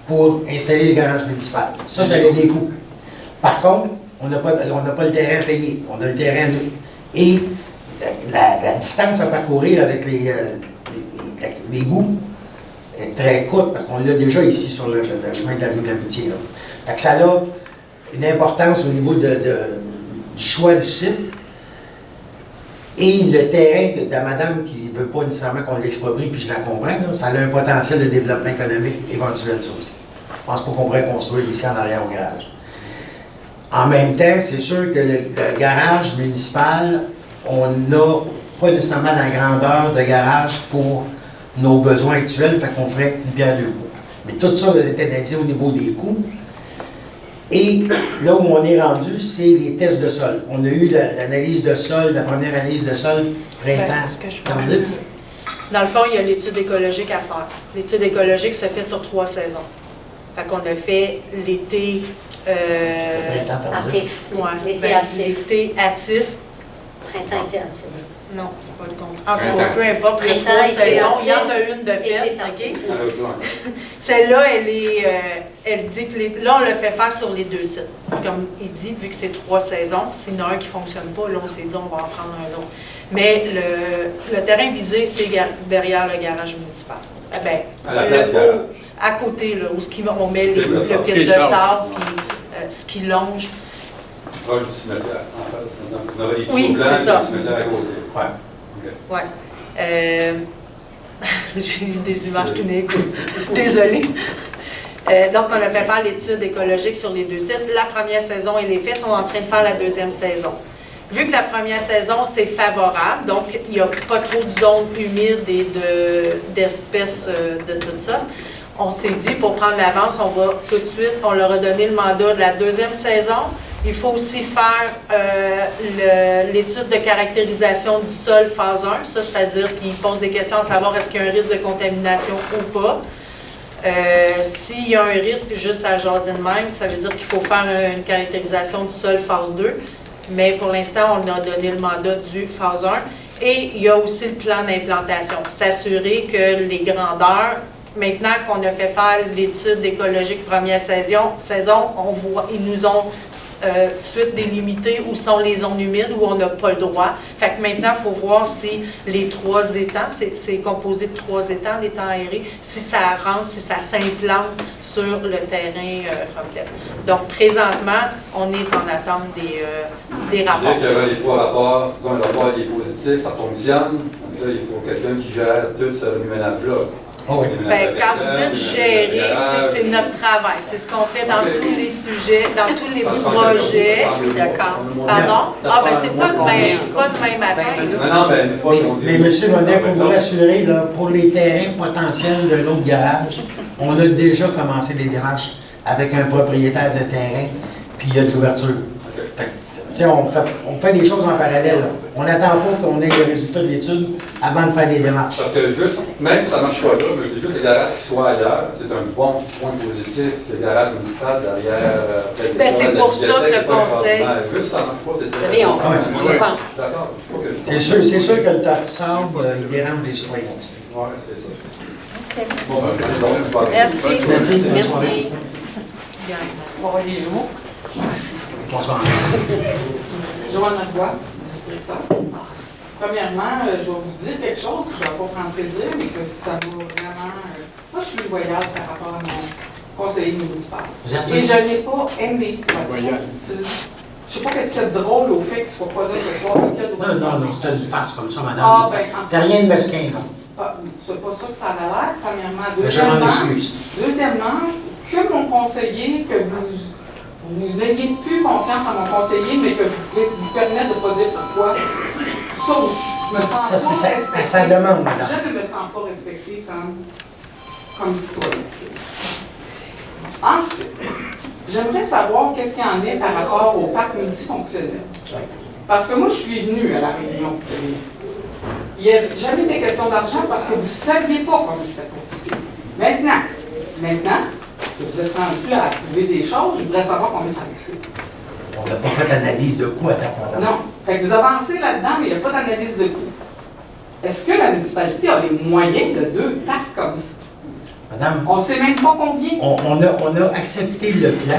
pour installer le garage municipal. Ça a des coûts. Par contre, on n'a pas le terrain à payer, on a le terrain à nous. Et la distance à parcourir avec les bouts est très courte parce qu'on l'a déjà ici sur le chemin de la rue de l'Amitié. Fait que ça a une importance au niveau du choix du site. Et le terrain de la madame qui ne veut pas nécessairement qu'on l'exproprie, puis je la comprends, là, ça a un potentiel de développement économique éventuel, ça aussi. Je pense pas qu'on pourrait construire ici en arrière au garage. En même temps, c'est sûr que le garage municipal, on n'a pas nécessairement la grandeur de garage pour nos besoins actuels, fait qu'on ferait une pierre deux coups. Mais tout ça était dédié au niveau des coûts. Et là où on est rendu, c'est les tests de sol. On a eu l'analyse de sol, la première analyse de sol printemps. Dans le fond, il y a l'étude écologique à faire. L'étude écologique se fait sur 3 saisons. Fait qu'on a fait l'été... Actif. Ouais, L'été actif. L'été actif. Printemps-été actif. Non, c'est pas le contraire. En tout cas, peu importe, les 3 saisons, il y en a une de fait. Celle-là, elle dit que là, on le fait faire sur les 2 sites. Comme il dit, vu que c'est 3 saisons, s'il y en a un qui ne fonctionne pas, là, on s'est dit, on va en prendre un autre. Mais le terrain visé, c'est derrière le garage municipal. À côté, là, où on met le pit de sable, puis ce qui longe. Proche du cimetière, en fait. On aurait les Oui, blancs, c'est ça. le cimetière à côté. Ouais. J'ai eu des images qui n'écoutent. Désolée. Donc, on a fait faire l'étude écologique sur les 2 sites. La première saison et les faits sont en train de faire la 2e saison. Vu que la première saison, c'est favorable, donc il n'y a pas trop de zones humides et d'espèces de tout ça, on s'est dit, pour prendre l'avance, on va tout de suite, on leur a donné le mandat de la 2e saison. Il faut aussi faire l'étude de caractérisation du sol phase 1, ça, c'est-à-dire qu'ils posent des questions à savoir est-ce qu'il y a un risque de contamination ou pas. S'il y a un risque, juste à jaser de même, ça veut dire qu'il faut faire une caractérisation du sol phase 2, mais pour l'instant, on a donné le mandat du phase 1. Et il y a aussi le plan d'implantation, s'assurer que les grandeurs, maintenant qu'on a fait faire l'étude écologique première saison, on voit, ils nous ont tout de suite délimité où sont les zones humides, où on n'a pas le droit. Fait que maintenant, il faut voir si les 3 étangs, c'est composé de 3 étangs, l'étang aéré, si ça rentre, si ça s'implante sur le terrain complet. Donc, présentement, on est en attente des rapports. Il y aura les 3 rapports, disons, le rapport est positif, ça fonctionne. Donc là, il faut quelqu'un qui gère tout ce ménage-là. Oh oui. Quand vous dites gérer, c'est notre travail. C'est ce qu'on fait dans tous les sujets, dans tous les projets. D'accord. Pardon? Ah, ben c'est pas demain matin. Mais M. Monet, pour vous rassurer, là, pour les terrains potentiels de l'autre garage, on a déjà commencé des démarches avec un propriétaire de terrain, puis il y a de l'ouverture. On fait des choses en parallèle. Là. On n'attend pas qu'on ait le résultat de l'étude avant de faire des démarches. Parce que juste, même si ça ne marche pas là, mais juste que le garage qui soit ailleurs, c'est un bon point positif. Le garage municipal derrière. C'est pour ça que le conseil. Juste ça ne marche pas, c'est très bien. On y pense. D'accord. C'est sûr que le tas de sable, il dérange les citoyens aussi. Oui, c'est ça. OK. Bon, Merci. Merci. On va les jours. Bonsoir. Joanne Roy, district. Premièrement, je vais vous dire quelque chose que je n'avais pas pensé dire, mais que ça m'a vraiment... moi, je suis loyale par rapport à mon conseiller municipal. Et je n'ai pas aimé la attitude. Je ne sais pas qu'est-ce qu'il y a de drôle au fait qu'il ne soit pas là ce soir. Non, c'est une farce comme ça, madame. Ah, ben, t'as rien de mesquin, non? C'est pas ça que ça avait l'air, premièrement. Je m'en excuse. Deuxièmement, que mon conseiller, que vous n'ayez plus confiance en mon conseiller, mais que vous pouvez vous permettre de ne pas dire pourquoi. Ça aussi, je me sens pas respectée. Ça demande, madame. Je ne me sens pas respectée comme citoyen. Ensuite, j'aimerais savoir qu'est-ce qu'il y en est par rapport au parc multifonctionnel. Parce que moi, je suis venue à la réunion. Il n'y a jamais été question d'argent parce que vous ne saviez pas comment c'était compliqué. Maintenant, vous êtes rendu à trouver des choses, je voudrais savoir combien ça a coûté. On n'a pas fait l'analyse de coût à ta part. Non. Fait que vous avancez là-dedans, mais il n'y a pas d'analyse de coût. Est-ce que la municipalité a les moyens de 2 parcs comme ça? Madame, On ne sait même pas combien. on a accepté le plan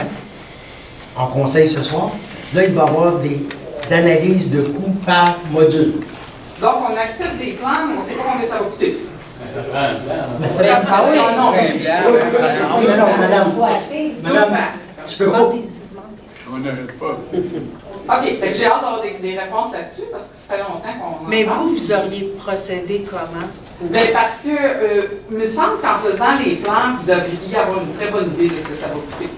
en conseil ce soir. Là, il va y avoir des analyses de coûts par module. Donc, on accepte des plans, mais on ne sait pas combien ça va coûter. Ça prend un plan. Ah oui, non, Non, madame, je peux pas. On n'arrête pas. OK, fait que j'ai hâte d'avoir des réponses là-dessus parce que ça fait longtemps qu'on en Mais parle. vous auriez procédé comment? Ben parce que, il me semble qu'en faisant les plans, vous devriez avoir une très bonne idée de ce que ça va coûter.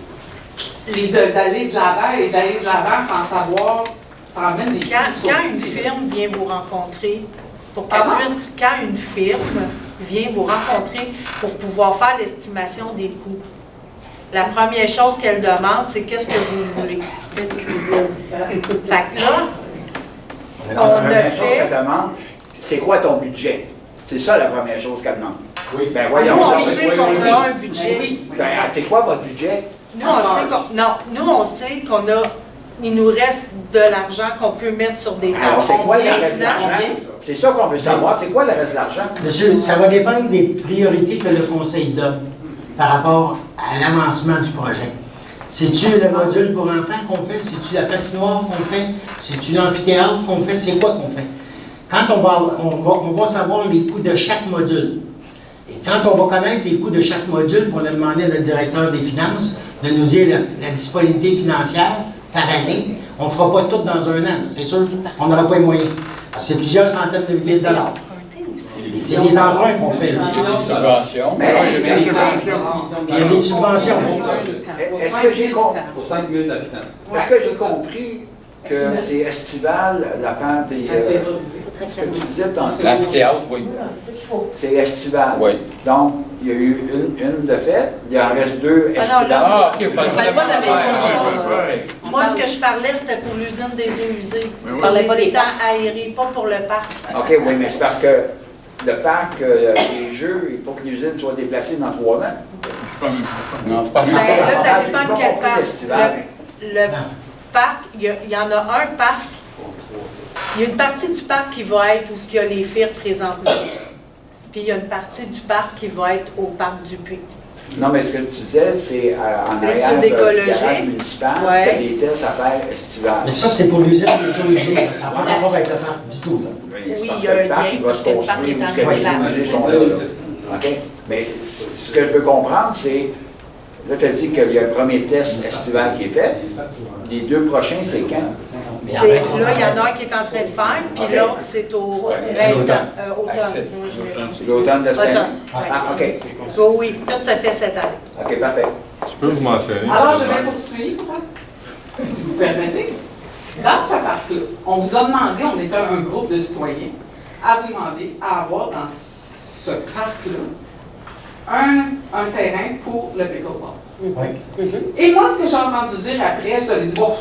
D'aller de l'avant et d'aller de l'avant sans savoir, ça ramène des coûts. Quand une firme vient vous rencontrer, pour qu'elle Pardon? puisse, quand une firme vient vous rencontrer pour pouvoir faire l'estimation des coûts, la première chose qu'elle demande, c'est qu'est-ce que vous voulez? Une cuisine. Fait que là, on a première chose fait... qu'elle demande, c'est quoi ton budget? C'est ça la première chose qu'elle demande. Oui, ben voyons. Nous, on donc. sait qu'on a un budget. Ben, c'est quoi votre budget? Nous, on sait qu'on... Non, nous, on sait qu'on a... Il nous reste de l'argent qu'on peut mettre sur des Alors, c'est quoi le Combien? reste de l'argent? C'est ça qu'on veut savoir. C'est quoi le reste de l'argent? Monsieur, ça va dépendre des priorités que le conseil donne par rapport à l'avancement du projet. C'est-tu le module pour enfants qu'on fait? C'est-tu la patinoire qu'on fait? C'est-tu l'amphithéâtre qu'on fait? C'est quoi qu'on fait? Quand on va savoir les coûts de chaque module. Et quand on va connaître les coûts de chaque module, on a demandé à notre directeur des finances de nous dire la disponibilité financière par année. On ne fera pas tout dans un an, c'est sûr. On n'aura pas les moyens. Parce que c'est plusieurs centaines de milliers de dollars. C'est des emprunts qu'on fait. Là. Il y a des subventions. Il y a des subventions. Est-ce que j'ai compris? Pour 5 000 habitants. Est-ce que j'ai compris que c'est estival, la pente et... ce que tu disais tantôt? L'amphithéâtre, oui. C'est estival. Oui. Donc, il y a eu une de faite, il en reste 2 Ah non, estivales. là, Ah, OK, on ne parle pas de la même chose. Ouais. Moi, ce que je parlais, c'était pour l'usine des eaux usées. oui. On parlait pas des temps aérés, pas pour le parc. OK, oui, mais c'est parce que le parc, les jeux, il faut que l'usine soit déplacée dans 3 ans. Non, c'est pas Ben, ça. là, ça dépend de quel parc. Festival. Le parc, il y en a un parc. Il y a une partie du parc qui va être où il y a les FIR présentement. Puis il y a une partie du parc qui va être au parc du Puy. Non, mais ce que tu disais, c'est en L'étude arrière du écologique. garage municipal, Ouais. tu as des tests à faire estivales. Mais ça, c'est pour l'usine des eaux usées. Ça n'a pas rapport avec le parc du tout. Là. Oui, Oui, parce il y a que un le parc, lien, il va parce se que le parc construire est en jusqu'à les place. musées sont là. OK? Mais ce que je veux comprendre, c'est, là, tu as dit qu'il y a un premier test estival qui est fait. Les 2 prochains, c'est quand? Là, il y en a un qui est en train de faire, puis OK. l'autre, c'est au automne. C'est l'automne de cette année? Automne. Ah, OK. Oui, tout se fait cette année. OK, parfait. Je peux vous mentionner. Alors, je vais poursuivre, si vous permettez. Dans ce parc-là, on vous a demandé, on était un groupe de citoyens, à vous demander à avoir dans ce parc-là un terrain pour le pickleball. Oui. Et moi, ce que j'ai entendu dire après, ça dit, bon,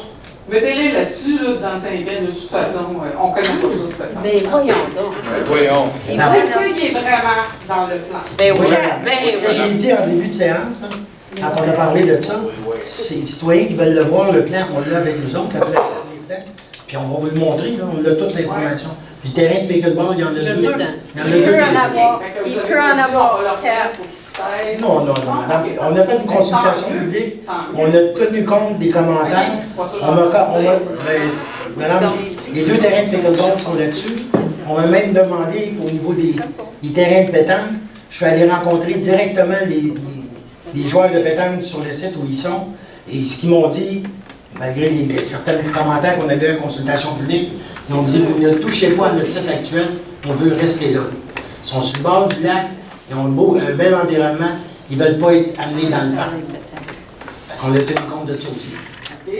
mettez-les là-dessus, là, dans 5 ans, de toute façon, on ne connaît pas ça, cette temps. Ben voyons donc. Voyons. Est-ce qu'il est vraiment dans le plan? Ben oui, Ce que j'ai dit en début de séance, là, quand on a parlé de ça, c'est les citoyens qui veulent le voir, le plan, on l'a avec nous autres, le plan, les plans, puis on va vous le montrer, là, on a toute l'information. Puis le terrain de pickleball, il y en a deux. Il y en a Il deux. peut en avoir. Fait que Il vous avez peut en dit, avoir on va leur faire 4. pour 16. Non, madame. On a fait une consultation publique, on a tenu compte des commentaires. Madame, les 2 terrains de pickleball sont là-dessus. On m'a même demandé au niveau des terrains de pétanque, je suis allé rencontrer directement les joueurs de pétanque sur le site où ils sont. Et ce qu'ils m'ont dit, malgré certains commentaires qu'on avait en consultation publique, ils ont dit, vous ne touchez pas à notre site actuel, on veut rester là. Ils sont sur le bord du lac, ils ont un bel environnement, ils ne veulent pas être amenés dans le parc. On a tenu compte de ça aussi. OK.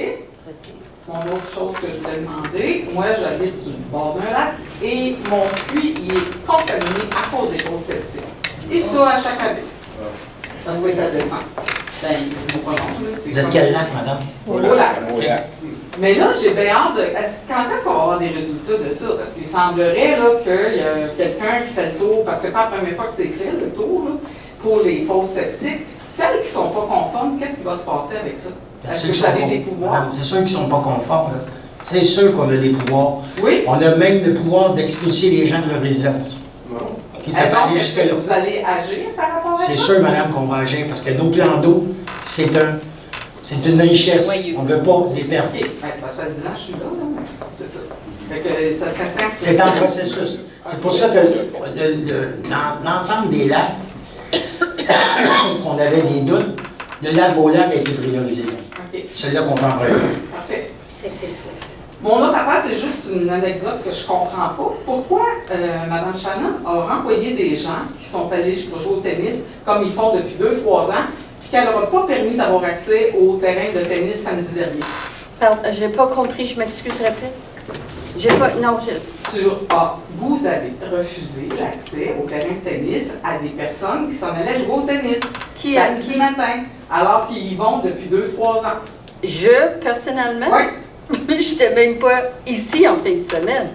Mon autre chose que je voulais demander, moi j'habite sur le bord d'un lac et mon puits il est contaminé à cause des grosses septiques. Et ça à chaque année. Parce que ça descend. Ben, c'est pas long, là. Vous êtes quel lac, madame? Au lac. Mais là, j'ai bien hâte de. Quand est-ce qu'on va avoir des résultats de ça? Parce qu'il semblerait là, qu'il y a quelqu'un qui fait le tour, parce que c'est pas la première fois que c'est fait, le tour, là, pour les fosses septiques. Celles qui ne sont pas conformes, qu'est-ce qui va se passer avec ça? Est-ce que vous avez des pouvoirs? Madame, c'est ceux qui ne sont pas conformes. Là. C'est sûr qu'on a des pouvoirs. Oui. On a même le pouvoir d'expulser les gens de leur résidence. Puis ça peut aller jusque-là. Vous allez agir par rapport à ça? C'est sûr, madame, qu'on va agir, parce que nos plans d'eau, c'est une richesse. On ne veut pas les perdre. OK. Ben, c'est parce que ça fait 10 ans que je suis là. C'est ça. Fait que ça serait temps que... C'est en processus. C'est pour ça que dans l'ensemble des lacs, on avait des doutes, le lac Beaulac a été priorisé. OK. C'est là qu'on fait en priorité. Parfait. C'était souhait. Mon autre affaire, c'est juste une anecdote que je ne comprends pas. Pourquoi Mme Shannon a renvoyé des gens qui sont allés jouer au tennis, comme ils font depuis 2-3 ans, puis qu'elle n'aura pas permis d'avoir accès au terrain de tennis samedi dernier? Pardon, j'ai pas compris, je m'excuse, répète. J'ai pas. Non, vous avez refusé l'accès au terrain de tennis à des personnes qui s'en allaient jouer au tennis samedi matin, alors qu'ils y vont depuis 2-3 ans. Je, personnellement? Oui. Mais je n'étais même pas ici en fin de semaine.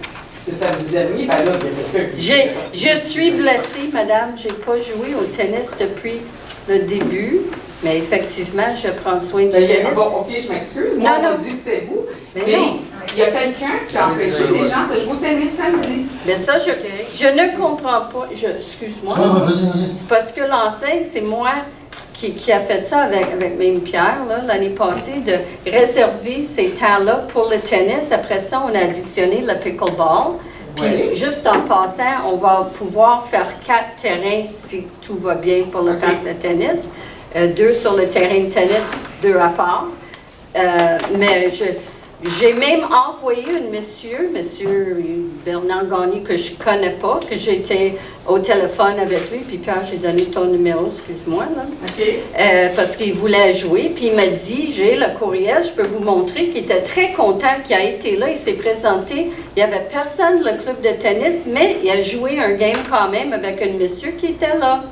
C'est samedi dernier, ben là, il y a quelqu'un qui... Je suis blessée, madame. Je n'ai pas joué au tennis depuis le début, mais effectivement, je prends soin du tennis. Bon, OK, je m'excuse. Moi, on m'a dit que c'était vous. Mais non. Il y a quelqu'un qui a empêché les gens de jouer au tennis samedi. Mais ça, je ne comprends pas. Excuse-moi. C'est parce que l'enseigne, c'est moi qui a fait ça avec même Pierre l'année passée, de réserver ces temps-là pour le tennis. Après ça, on a additionné le pickleball. Puis juste en passant, on va pouvoir faire 4 terrains si tout va bien pour le parc de tennis. 2 sur le terrain de tennis, 2 à part. Mais j'ai même envoyé un monsieur Bernard Gagné, que je ne connais pas, que j'étais au téléphone avec lui, puis Pierre, j'ai donné ton numéro, excuse-moi, là. Parce qu'il voulait jouer, puis il m'a dit, j'ai le courriel, je peux vous montrer, qu'il était très content qu'il a été là, il s'est présenté, il n'y avait personne, le club de tennis, mais il a joué un game quand même avec un monsieur qui était là.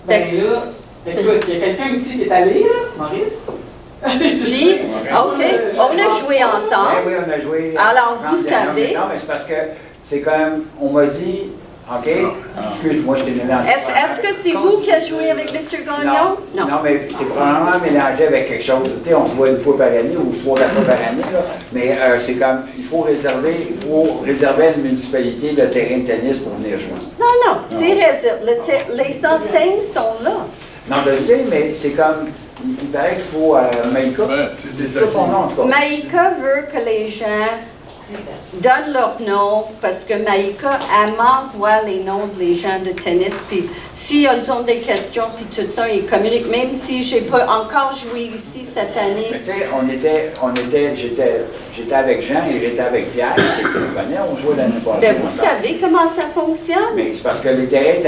Ben là, écoute, il y a quelqu'un ici qui est allé, là, Maurice. Puis, OK, on a joué ensemble. Oui, on a joué. Alors, vous savez. Non, mais c'est parce que c'est comme, on m'a dit, OK, excuse-moi, je t'ai mélangé. Est-ce que c'est vous qui avez joué avec M. Gagnon? Non, mais t'es probablement mélangé avec quelque chose. Tu sais, on se voit une fois par année ou 3-4 fois par année, là. Mais c'est comme, il faut réserver à une municipalité le terrain de tennis pour venir jouer. Non, c'est réservé. Les enseignes sont là. Non, je le sais, mais c'est comme, il paraît qu'il faut Maïka. C'est son nom, en tout cas. Maïka veut que les gens donnent leur nom, parce que Maïka, elle m'envoie les noms des gens de tennis, puis si ils ont des questions, puis tout ça, ils communiquent, même si j'ai pas encore joué ici cette année. Tu sais, j'étais avec Jean et j'étais avec Pierre, c'est que je connais, on jouait l'année passée. Ben, vous savez comment ça fonctionne? Mais c'est parce que les terrains,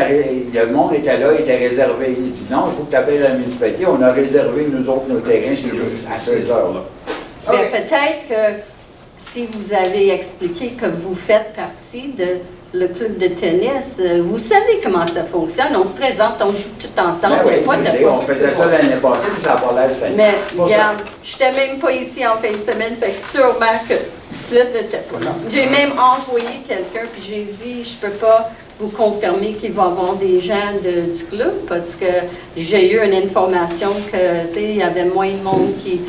le monde était là, il était réservé. Il dit non, il faut que tu appelles la municipalité, on a réservé nous autres nos terrains, c'est juste à 16 heures là. Ben, peut-être que si vous avez expliqué que vous faites partie de le club de tennis, vous savez comment ça fonctionne. On se présente, on joue tout ensemble. On faisait ça l'année passée, puis ça n'a pas l'air cette année. Mais regarde, je n'étais même pas ici en fin de semaine, fait que sûrement que cela n'était pas là. J'ai même envoyé quelqu'un, puis j'ai dit, je ne peux pas vous confirmer qu'il va y avoir des gens du club, parce que j'ai eu une information que, tu sais, il y avait moins de monde qui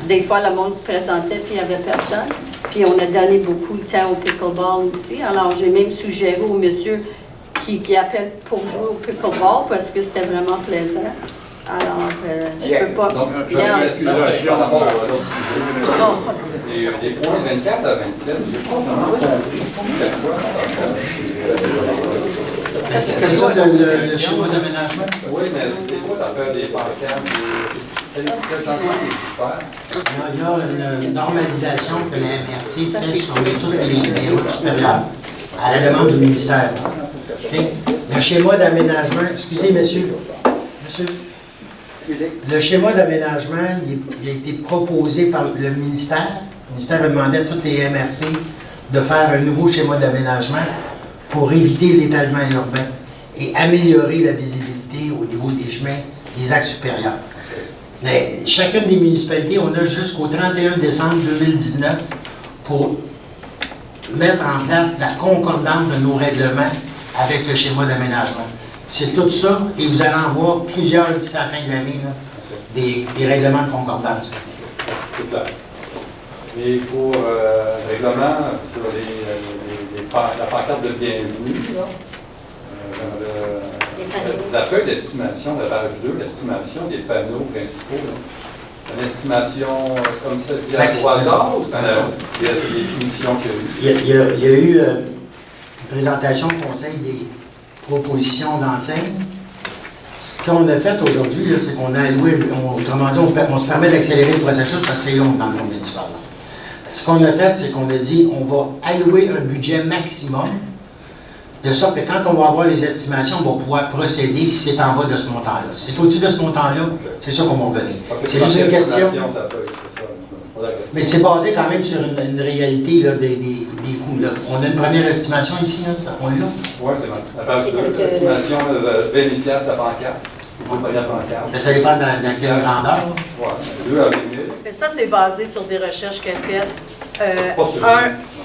des fois, le monde se présentait, puis il n'y avait personne. Puis on a donné beaucoup de temps au pickleball aussi. Alors, j'ai même suggéré au monsieur qui appelle pour jouer au pickleball, parce que c'était vraiment plaisant. Alors, je peux pas... Donc, j'ai une accusation par rapport à l'autre sujet. Des points 24 à 27, j'ai pas vraiment compris C'est quoi le schéma d'aménagement? Oui, mais c'est quoi l'affaire des pancartes? Quel changement Il y a une normalisation que la MRC fait sur toutes les routes supérieures, à la demande du ministère. Okay? Le schéma d'aménagement, excusez, monsieur. Le schéma d'aménagement, il a été proposé par le ministère. Le ministère a demandé à toutes les MRC de faire un nouveau schéma d'aménagement pour éviter l'étalement urbain et améliorer la visibilité au niveau des chemins, des axes supérieurs. Mais chacune des municipalités, on a jusqu'au 31 décembre 2019 pour mettre en place la concordance de nos règlements avec le schéma d'aménagement. C'est tout ça, et vous allez en voir plusieurs d'ici la fin de l'année, des règlements de concordance. Et pour le règlement sur la pancarte de bienvenue, là, la feuille d'estimation, la page 2, l'estimation des panneaux principaux, là, une estimation comme ça, dit à droit d'or, ou il y a des définitions qu'il y a eu? Il y a eu une présentation au conseil des propositions d'enseigne. Ce qu'on a fait aujourd'hui, là, c'est qu'on a alloué, autrement dit, on se permet d'accélérer le processus parce que c'est long dans le monde municipal. Ce qu'on a fait, c'est qu'on a dit on va allouer un budget maximum, de sorte que quand on va avoir les estimations, on va pouvoir procéder si c'est en bas de ce montant-là. Si c'est au-dessus de ce montant-là, c'est ça qu'on va revenir. C'est juste une question. Mais c'est basé quand même sur une réalité là, des coûts. Là. On a une première estimation ici, là, ça, on l'a? Oui, c'est bon. La page 2, l'estimation de 20 000 $, la pancarte. Mais ça dépend dans quelle grandeur. Oui, 2 à 20 000. Mais ça, c'est basé sur des recherches qu'elle a faites.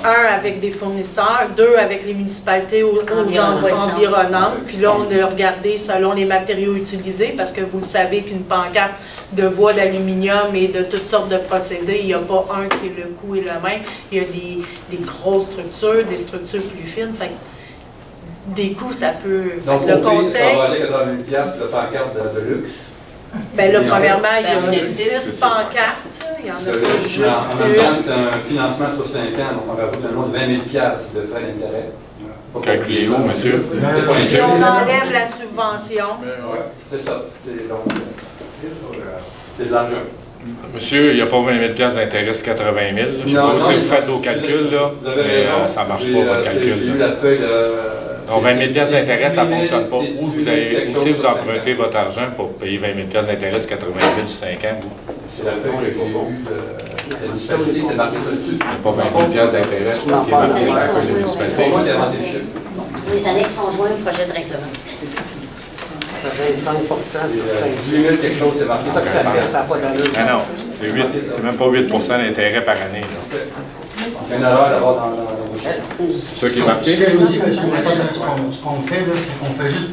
Un avec des fournisseurs, 2 avec les municipalités environnantes. Puis là, on a regardé selon les matériaux utilisés, parce que vous le savez qu'une pancarte de bois, d'aluminium et de toutes sortes de procédés, il n'y a pas un qui est le coût est le même. Il y a des grosses structures, des structures plus fines. Fait des coûts, ça peut... Donc, le conseil... ça va aller 80 000 $ de pancarte de luxe. Bien là, premièrement, il y a 6 pancartes. Il y en a pas juste une. En même temps, c'est un financement sur 5 ans, donc on rajoute un nombre de 20 000 $, de frais d'intérêt. Calculez où, monsieur? Et on enlève la subvention. C'est ça. C'est de l'argent. Monsieur, il n'y a pas 20 000 $, d'intérêt, c'est 80 000. Je ne sais pas si vous faites vos calculs, là, mais ça ne marche pas, votre calcul. J'ai eu la feuille donc, 20 000 $ d'intérêt, ça ne fonctionne pas. Vous avez aussi vous empruntez votre argent pour payer 20 000 $ d'intérêt sur 80 000 sur 5 ans, vous. C'est la feuille que j'ai eue de la municipalité, c'est marqué dessus. Il n'y a pas 20 000 $, d'intérêt qui est marqué sur la feuille de municipalité. Pour moi, il y a inventé le chiffre. Les annexes sont joints au projet de règlement. Ça fait 25 sur 5. 8 000 quelque chose, c'est marqué. C'est ça que ça fait, ça n'a pas d'allure. Non, c'est même pas 8 % d'intérêt par année. Une erreur d'abord dans le chiffre. C'est ça qui est marqué. Ce que je vous dis, M. Martin, ce qu'on fait, c'est qu'on fait juste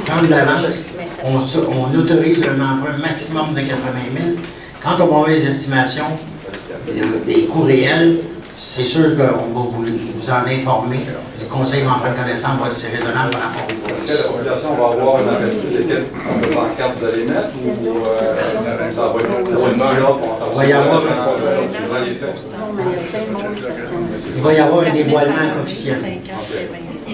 prendre l'avance, on autorise un emprunt maximum de 80 000. Quand on va avoir les estimations des coûts réels, c'est sûr qu'on va vous en informer. Le conseil va en prendre connaissance, voir si c'est raisonnable par rapport au Est-ce que la population va avoir une aperçu de quelle pancarte vous allez mettre ou ça va Il va y avoir il va y avoir un dévoilement officiel.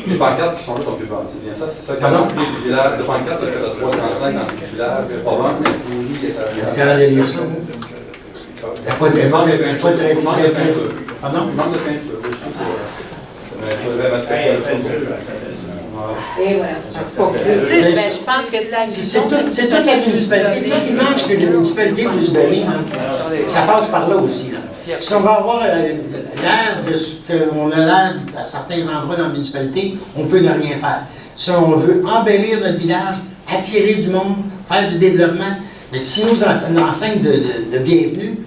Les pancartes qui sont là sont plus bonnes, c'est bien ça? C'est ça qui a rempli les villages. Les pancartes, il y a 305 dans les villages, pas vraiment, mais pourri. Il y a de lire ça. Il n'y a pas de pardon? Il manque de peinture. Et voilà. Je pense que c'est toute la municipalité. Toute l'image que la municipalité peut se donner, ça passe par là aussi. Là. Si on va avoir l'air de ce qu'on a l'air à certains endroits dans la municipalité, on peut ne rien faire. Si on veut embellir notre village, attirer du monde, faire du développement, mais si nous une enseigne de bienvenue,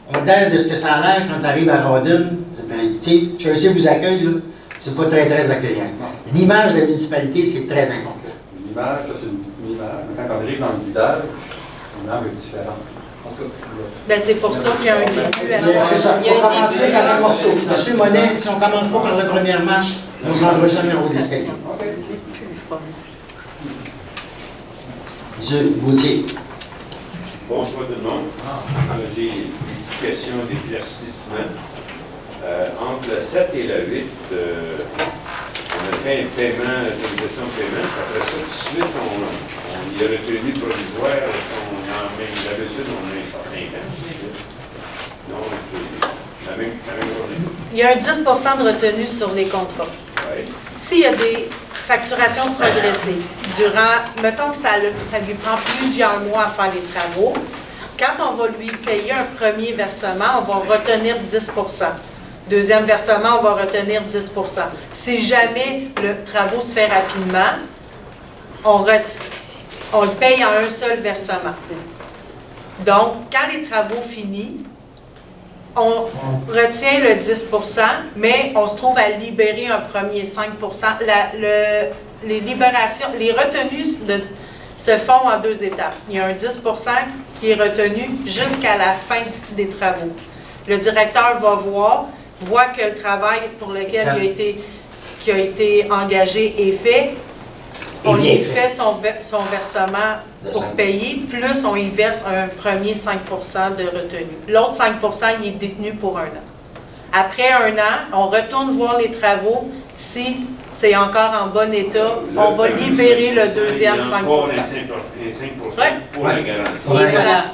on l'air de ce que ça a l'air quand tu arrives à Rawdon, ben, tu sais, Chelsea vous accueille, là, c'est pas très accueillant. L'image de la municipalité, c'est très important. L'image, ça c'est une image, mais quand on arrive dans le village, l'image est différente. Ben, c'est pour ça qu'il y a un début. C'est ça, il faut commencer par un morceau. Monsieur Monet, si on ne commence pas par la première marche, on ne se rendra jamais en haut de l'escalier. Monsieur Gauthier. Bonsoir tout le monde. J'ai une petite question d'éclaircissement. Entre le 7 et le 8, on a fait un paiement, une autorisation de paiement. Après ça, tout de suite, il y a retenu provisoire. D'habitude, on a un certain temps. Donc, la même journée. Il y a un 10 de retenue sur les contrats. Oui. S'il y a des facturations progressives, mettons que ça lui prend plusieurs mois à faire les travaux, quand on va lui payer un premier versement, on va retenir 10 Deuxième versement, on va retenir 10 Si jamais le travaux se fait rapidement, on le paye en un seul versement. Donc, quand les travaux finissent, on retient le 10 mais on se trouve à libérer un premier 5 les libérations, les retenues se font en 2 étapes. Il y a un 10 qui est retenu jusqu'à la fin des travaux. Le directeur va voit que le travail pour lequel qui a été engagé est fait. On lui fait son versement pour payer, plus on y verse un premier 5 de retenue. L'autre 5 il est détenu pour 1 an. Après 1 an, on retourne voir les travaux. Si c'est encore en bon état, on va libérer le deuxième 5 pour la garantie. Et voilà.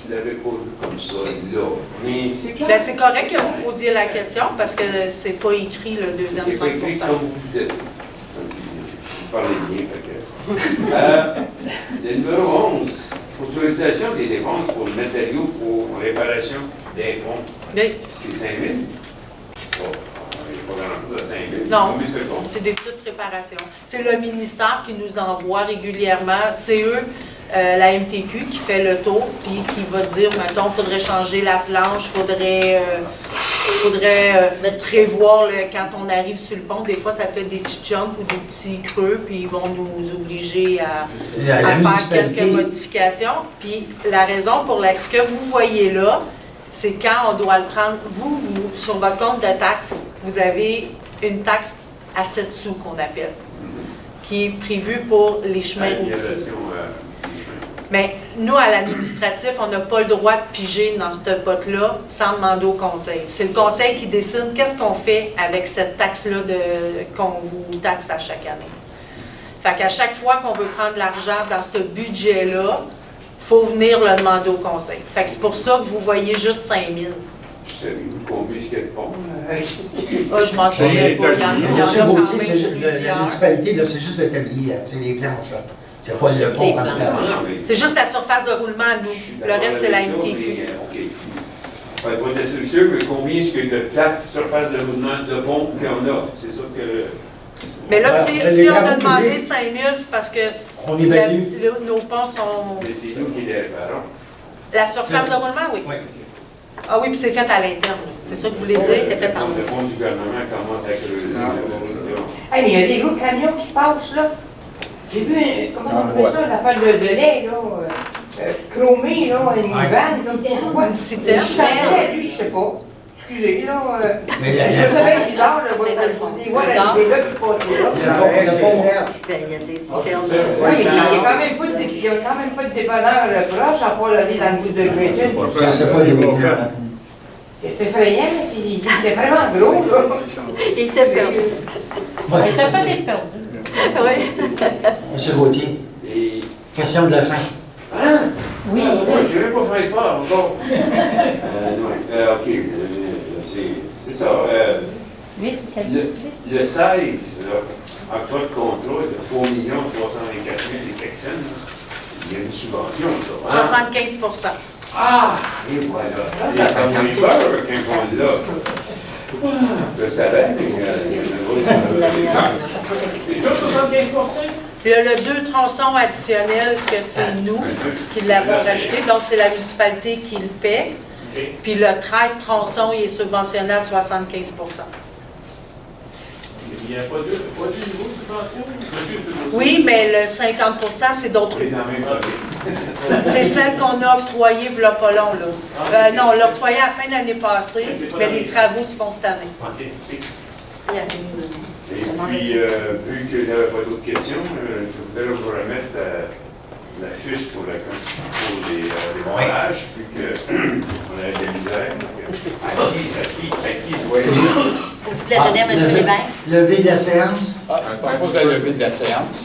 Je l'avais pas vu comme ça, là. Mais c'est clair. Ben, c'est correct que vous posiez la question parce que c'est pas écrit le deuxième 5 C'est pas écrit comme vous le dites. Vous parlez bien, fait que... le numéro 11, autorisation des dépenses pour le matériau pour réparation des ponts. Oui. C'est 5 000? Bon, il n'y a pas grand-chose à 5 000. Non, c'est des petites réparations. C'est le ministère qui nous envoie régulièrement. C'est eux, la MTQ, qui fait le tour, puis qui va dire, mettons, il faudrait changer la planche, il faudrait prévoir quand on arrive sur le pont. Des fois, ça fait des petits jumps ou des petits creux, puis ils vont nous obliger à faire quelques modifications. Puis la raison pour ce que vous voyez là, c'est quand on doit le prendre. Vous, sur votre compte de taxe, vous avez une taxe à 7 sous qu'on appelle, qui est prévue pour les chemins routiers. Mais nous, à l'administratif, on n'a pas le droit de piger dans cette pot-là sans demander au conseil. C'est le conseil qui décide qu'est-ce qu'on fait avec cette taxe-là qu'on vous taxe à chaque année. Fait qu'à chaque fois qu'on veut prendre l'argent dans ce budget-là, il faut venir le demander au conseil. Fait que c'est pour ça que vous voyez juste 5 000. Savez-vous combien ce qu'il y a de ponts? Je m'en souviens pas. Il y en a la municipalité, c'est juste le tablier, c'est les planches. C'est fois le pont. C'est juste la surface de roulement à nous. Le reste, c'est la MTQ. OK. Pas de structure, mais combien est-ce qu'il y a de plaques, surface de roulement de pont qu'on a? C'est ça que... Mais là, si on a demandé 5 000, c'est parce que nos ponts sont... Mais c'est nous qui les réparons. La surface de roulement, oui. Ah oui, puis c'est fait à l'interne. C'est ça que vous voulez dire? C'est fait par nous. Le pont du gouvernement commence à creuser. Hey, mais il y a des gros camions qui passent, là. J'ai vu, comment on appelle ça, l'affaire de lait, là, chromé, là, une vanne, là. Une citerne. Ça allait, lui, je sais pas. Excusez, là. C'est bien bizarre, là, voir la là qui passe là. Il y a des citernes. Oui, il n'y a quand même pas de dépanneur proche, à part aller dans le bout de Grayton. C'est pas des dépanneurs. C'est effrayant, il était vraiment gros, là. Il était perdu. Il était peut-être perdu. Oui. Monsieur Gauthier, question de la fin. Hein? Oui. Moi, je n'irai pas faire peur encore. OK, c'est ça. Le 16, octroi de contrat de 3 324 000 et quelques cents, il y a une subvention, ça. 75 Ah! Et voilà, ça fait peur quand on l'a. Je savais, mais c'est tout 75 Puis là, le 2 tronçons additionnels, que c'est nous qui l'avons rajouté, donc c'est la municipalité qui le paie. Puis le 13 tronçons, il est subventionné à 75 Il n'y a pas de niveau de subvention? Oui, mais le 50 c'est d'autres rues. C'est celle qu'on a octroyée il y a pas long, là. Non, on l'a octroyée à la fin de l'année passée, mais les travaux se font cette année. Et puis, vu qu'il n'y avait pas d'autres questions, je voudrais vous remettre la fiche pour des barrages, puis qu'on avait de la misère. À qui je dois Vous voulez la donner à M. Hébert? Levé de la séance. On propose la levée de la séance.